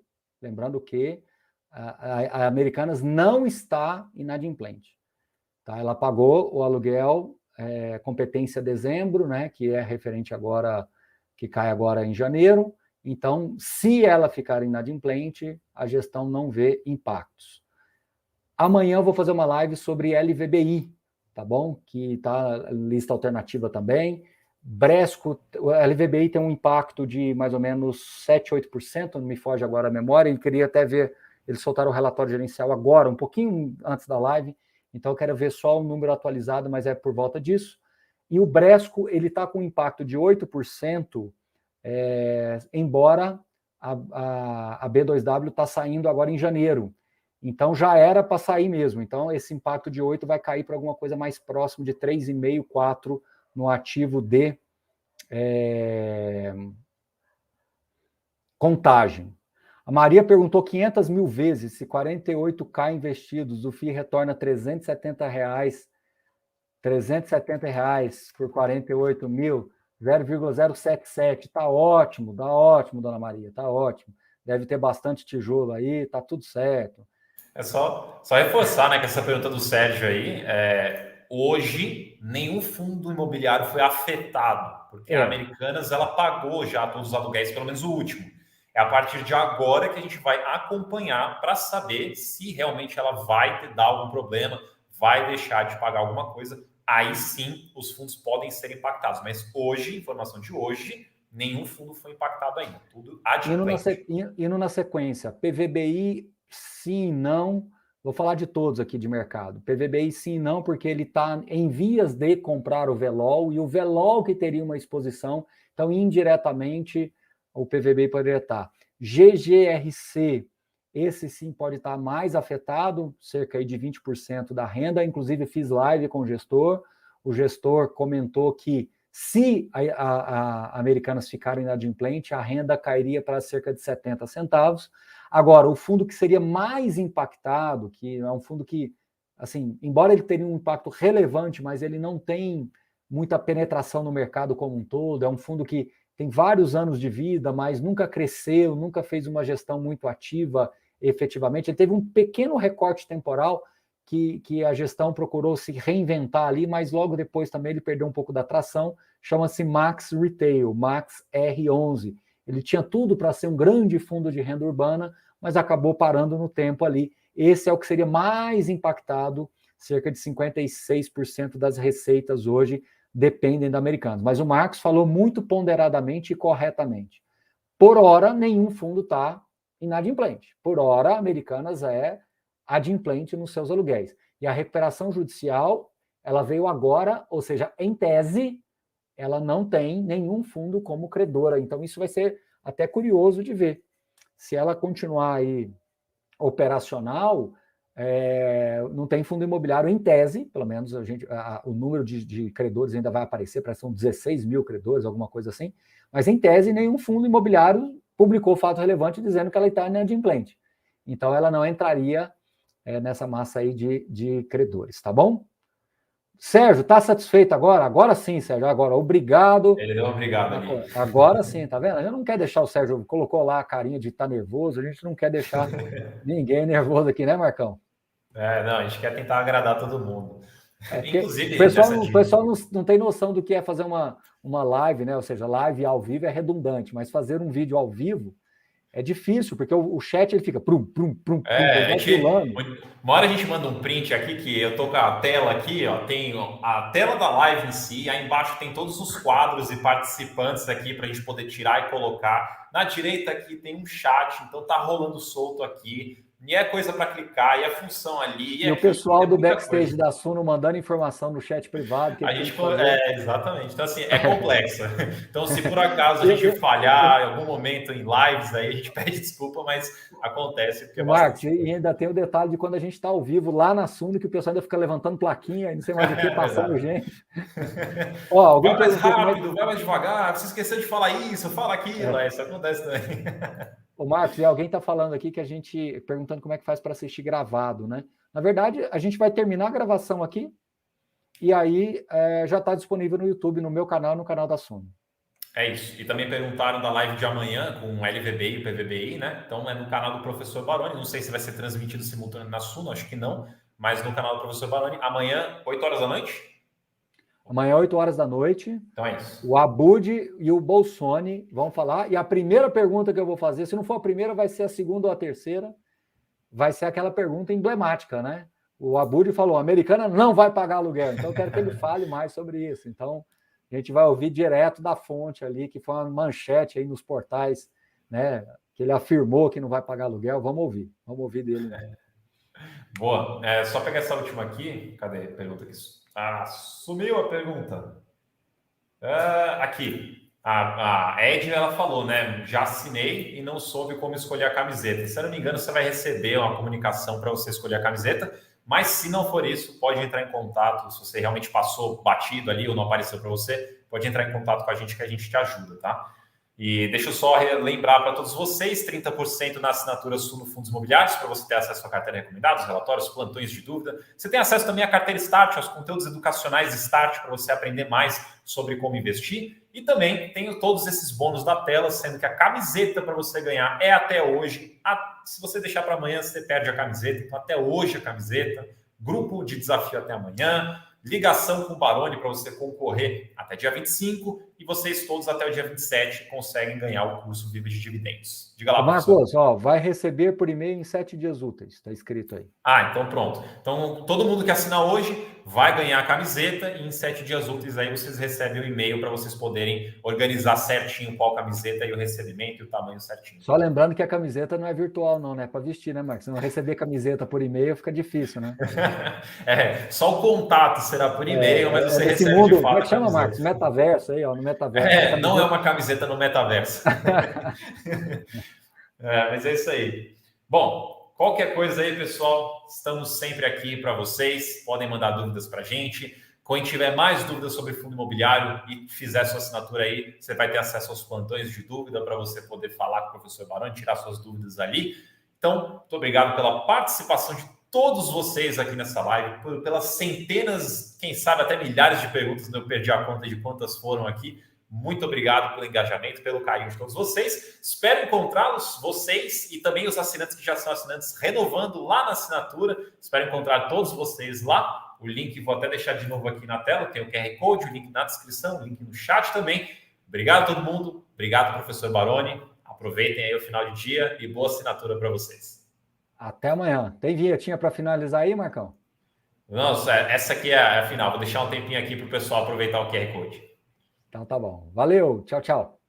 a Americanas não está inadimplente. Tá? Ela pagou o aluguel, competência dezembro, né, que é referente agora, que cai agora em janeiro. Então, se ela ficar inadimplente, a gestão não vê impactos. Amanhã eu vou fazer uma live sobre LVBI, tá bom? Que está lista alternativa também. Bresco, o LVBI tem um impacto de mais ou menos 7, 8%, não me foge agora a memória, eu queria até ver Eles soltaram o relatório gerencial agora, um pouquinho antes da live, então eu quero ver só o número atualizado, mas é por volta disso. E o Bresco, ele está com um impacto de 8%, embora a B2W está saindo agora em janeiro. Então já era para sair mesmo. Então esse impacto de 8 vai cair para alguma coisa mais próximo de 3,5, 4 no ativo de Contagem. A Maria perguntou 500 mil vezes se 48K investidos, o FII retorna R$370, R$370 por 48 mil, 0,077. Tá ótimo, dona Maria, tá ótimo. Deve ter bastante tijolo aí, tá tudo certo. É só reforçar, né, que essa pergunta do Sérgio aí, hoje nenhum fundo imobiliário foi afetado, porque a Americanas ela pagou já todos os aluguéis, pelo menos o último. É a partir de agora que a gente vai acompanhar para saber se realmente ela vai dar algum problema, vai deixar de pagar alguma coisa. Aí sim os fundos podem ser impactados. Mas hoje, informação de hoje, nenhum fundo foi impactado ainda. Tudo adimplente. Indo na sequência, PVBI, sim, não. Vou falar de todos aqui de mercado. PVBI, sim, não, porque ele está em vias de comprar o Velol, e o Velol que teria uma exposição, então indiretamente o PVBI poderia estar. GGRC, esse sim pode estar mais afetado, cerca de 20% da renda. Inclusive fiz live com o gestor comentou que se a Americanas ficar inadimplente, a renda cairia para cerca de 70 centavos. Agora, o fundo que seria mais impactado, que é um fundo que, assim, embora ele tenha um impacto relevante, mas ele não tem muita penetração no mercado como um todo, é um fundo que tem vários anos de vida, mas nunca cresceu, nunca fez uma gestão muito ativa, efetivamente. Ele teve um pequeno recorte temporal que a gestão procurou se reinventar ali, mas logo depois também ele perdeu um pouco da atração. Chama-se Max Retail, Max R11. Ele tinha tudo para ser um grande fundo de renda urbana, mas acabou parando no tempo ali. Esse é o que seria mais impactado, cerca de 56% das receitas hoje dependem da Americanas. Mas o Marcos falou muito ponderadamente e corretamente. Por hora, nenhum fundo está inadimplente. Por hora, a Americanas é adimplente nos seus aluguéis. E a recuperação judicial, ela veio agora, ou seja, em tese, ela não tem nenhum fundo como credora. Então, isso vai ser até curioso de ver. Se ela continuar aí operacional, não tem fundo imobiliário em tese, pelo menos o número de credores ainda vai aparecer, parece que são 16 mil credores, alguma coisa assim, mas em tese nenhum fundo imobiliário publicou fato relevante dizendo que ela está inadimplente. Então ela não entraria nessa massa aí de credores, tá bom? Sérgio, tá satisfeito agora? Agora sim, Sérgio, agora, obrigado. Ele deu um obrigado ali. Agora sim, tá vendo? A gente não quer deixar o Sérgio, colocou lá a carinha de estar nervoso, a gente não quer deixar ninguém nervoso aqui, né, Marcão? Não, a gente quer tentar agradar todo mundo. Inclusive, o pessoal não tem noção do que é fazer uma live, né? Ou seja, live ao vivo é redundante, mas fazer um vídeo ao vivo é difícil, porque o chat ele fica prum. Uma hora a gente manda um print aqui, que eu tô com a tela aqui, ó, tem a tela da live em si, aí embaixo tem todos os quadros e participantes aqui para a gente poder tirar e colocar. Na direita aqui tem um chat, então tá rolando solto aqui. E é coisa para clicar, e é função ali. E o pessoal do backstage da Suno mandando informação no chat privado. Exatamente. Então, assim, é complexo. Então, se por acaso a gente falhar em algum momento em lives, aí a gente pede desculpa, mas acontece. Porque Marcos, e ainda tem o detalhe de quando a gente está ao vivo lá na Suno, que o pessoal ainda fica levantando plaquinha, não sei mais o que, passando gente. Alguém vai mais rápido, vai mais devagar, você esqueceu de falar isso, fala aquilo, isso acontece também. Ô, Marcos, e alguém está falando aqui que a gente, perguntando como é que faz para assistir gravado, né? Na verdade, a gente vai terminar a gravação aqui e aí já está disponível no YouTube, no meu canal, no canal da Suno. É isso. E também perguntaram da live de amanhã com o LVBI e o PVBI, né? Então é no canal do Professor Baroni. Não sei se vai ser transmitido simultâneo na Suno, acho que não, mas no canal do Professor Baroni. Amanhã, 8 horas da noite? Amanhã, 8 horas da noite. Então é isso. O Abud e o Bolsoni vão falar. E a primeira pergunta que eu vou fazer, se não for a primeira, vai ser a segunda ou a terceira. Vai ser aquela pergunta emblemática, né? O Abud falou: a Americana não vai pagar aluguel. Então eu quero que ele fale mais sobre isso. Então a gente vai ouvir direto da fonte ali, que foi uma manchete aí nos portais, né? que ele afirmou que não vai pagar aluguel. Vamos ouvir dele. Boa. Só pegar essa última aqui. Cadê a pergunta aqui? Sumiu a pergunta. Aqui. A Ed, ela falou, né? Já assinei e não soube como escolher a camiseta. Se eu não me engano, você vai receber uma comunicação para você escolher a camiseta. Mas se não for isso, pode entrar em contato. Se você realmente passou batido ali ou não apareceu para você, pode entrar em contato com a gente que a gente te ajuda, tá? E deixa eu só lembrar para todos vocês, 30% na assinatura Suno Fundos Imobiliários, para você ter acesso à carteira recomendada, os relatórios, plantões de dúvida. Você tem acesso também à carteira Start, aos conteúdos educacionais Start, para você aprender mais sobre como investir. E também tenho todos esses bônus da tela, sendo que a camiseta para você ganhar é até hoje. Se você deixar para amanhã, você perde a camiseta. Então, até hoje a camiseta. Grupo de desafio até amanhã. Ligação com o Baroni para você concorrer até dia 25 e vocês todos até o dia 27 conseguem ganhar o curso Viva de Dividendos. Diga lá, Marcos, vai receber por e-mail em 7 dias úteis, está escrito aí. Então pronto. Então todo mundo que assinar hoje vai ganhar a camiseta e em 7 dias úteis aí vocês recebem o e-mail para vocês poderem organizar certinho qual camiseta e o recebimento e o tamanho certinho. Só lembrando que a camiseta não é virtual não, né? É para vestir, né, Marcos? Se não receber camiseta por e-mail fica difícil, né? Só o contato será por e-mail, mas você recebe mundo, de fato. Como é que chama, Marcos? Metaverso aí, ó, no metaverso. Não é uma camiseta no metaverso. Mas é isso aí. Bom, qualquer coisa aí, pessoal, estamos sempre aqui para vocês. Podem mandar dúvidas para a gente. Quando tiver mais dúvidas sobre fundo imobiliário e fizer sua assinatura aí, você vai ter acesso aos plantões de dúvida para você poder falar com o professor Baroni, tirar suas dúvidas ali. Então, muito obrigado pela participação de todos vocês aqui nessa live, pelas centenas, quem sabe até milhares de perguntas, eu perdi a conta de quantas foram aqui. Muito obrigado pelo engajamento, pelo carinho de todos vocês. Espero encontrá-los, vocês e também os assinantes que já são assinantes, renovando lá na assinatura. Espero encontrar todos vocês lá. O link vou até deixar de novo aqui na tela. Tem o QR Code, o link na descrição, o link no chat também. Obrigado a todo mundo. Obrigado, professor Baroni. Aproveitem aí o final de dia e boa assinatura para vocês. Até amanhã. Tem vinhetinha para finalizar aí, Marcão? Nossa, essa aqui é a final. Vou deixar um tempinho aqui para o pessoal aproveitar o QR Code. Então tá bom. Valeu. Tchau, tchau.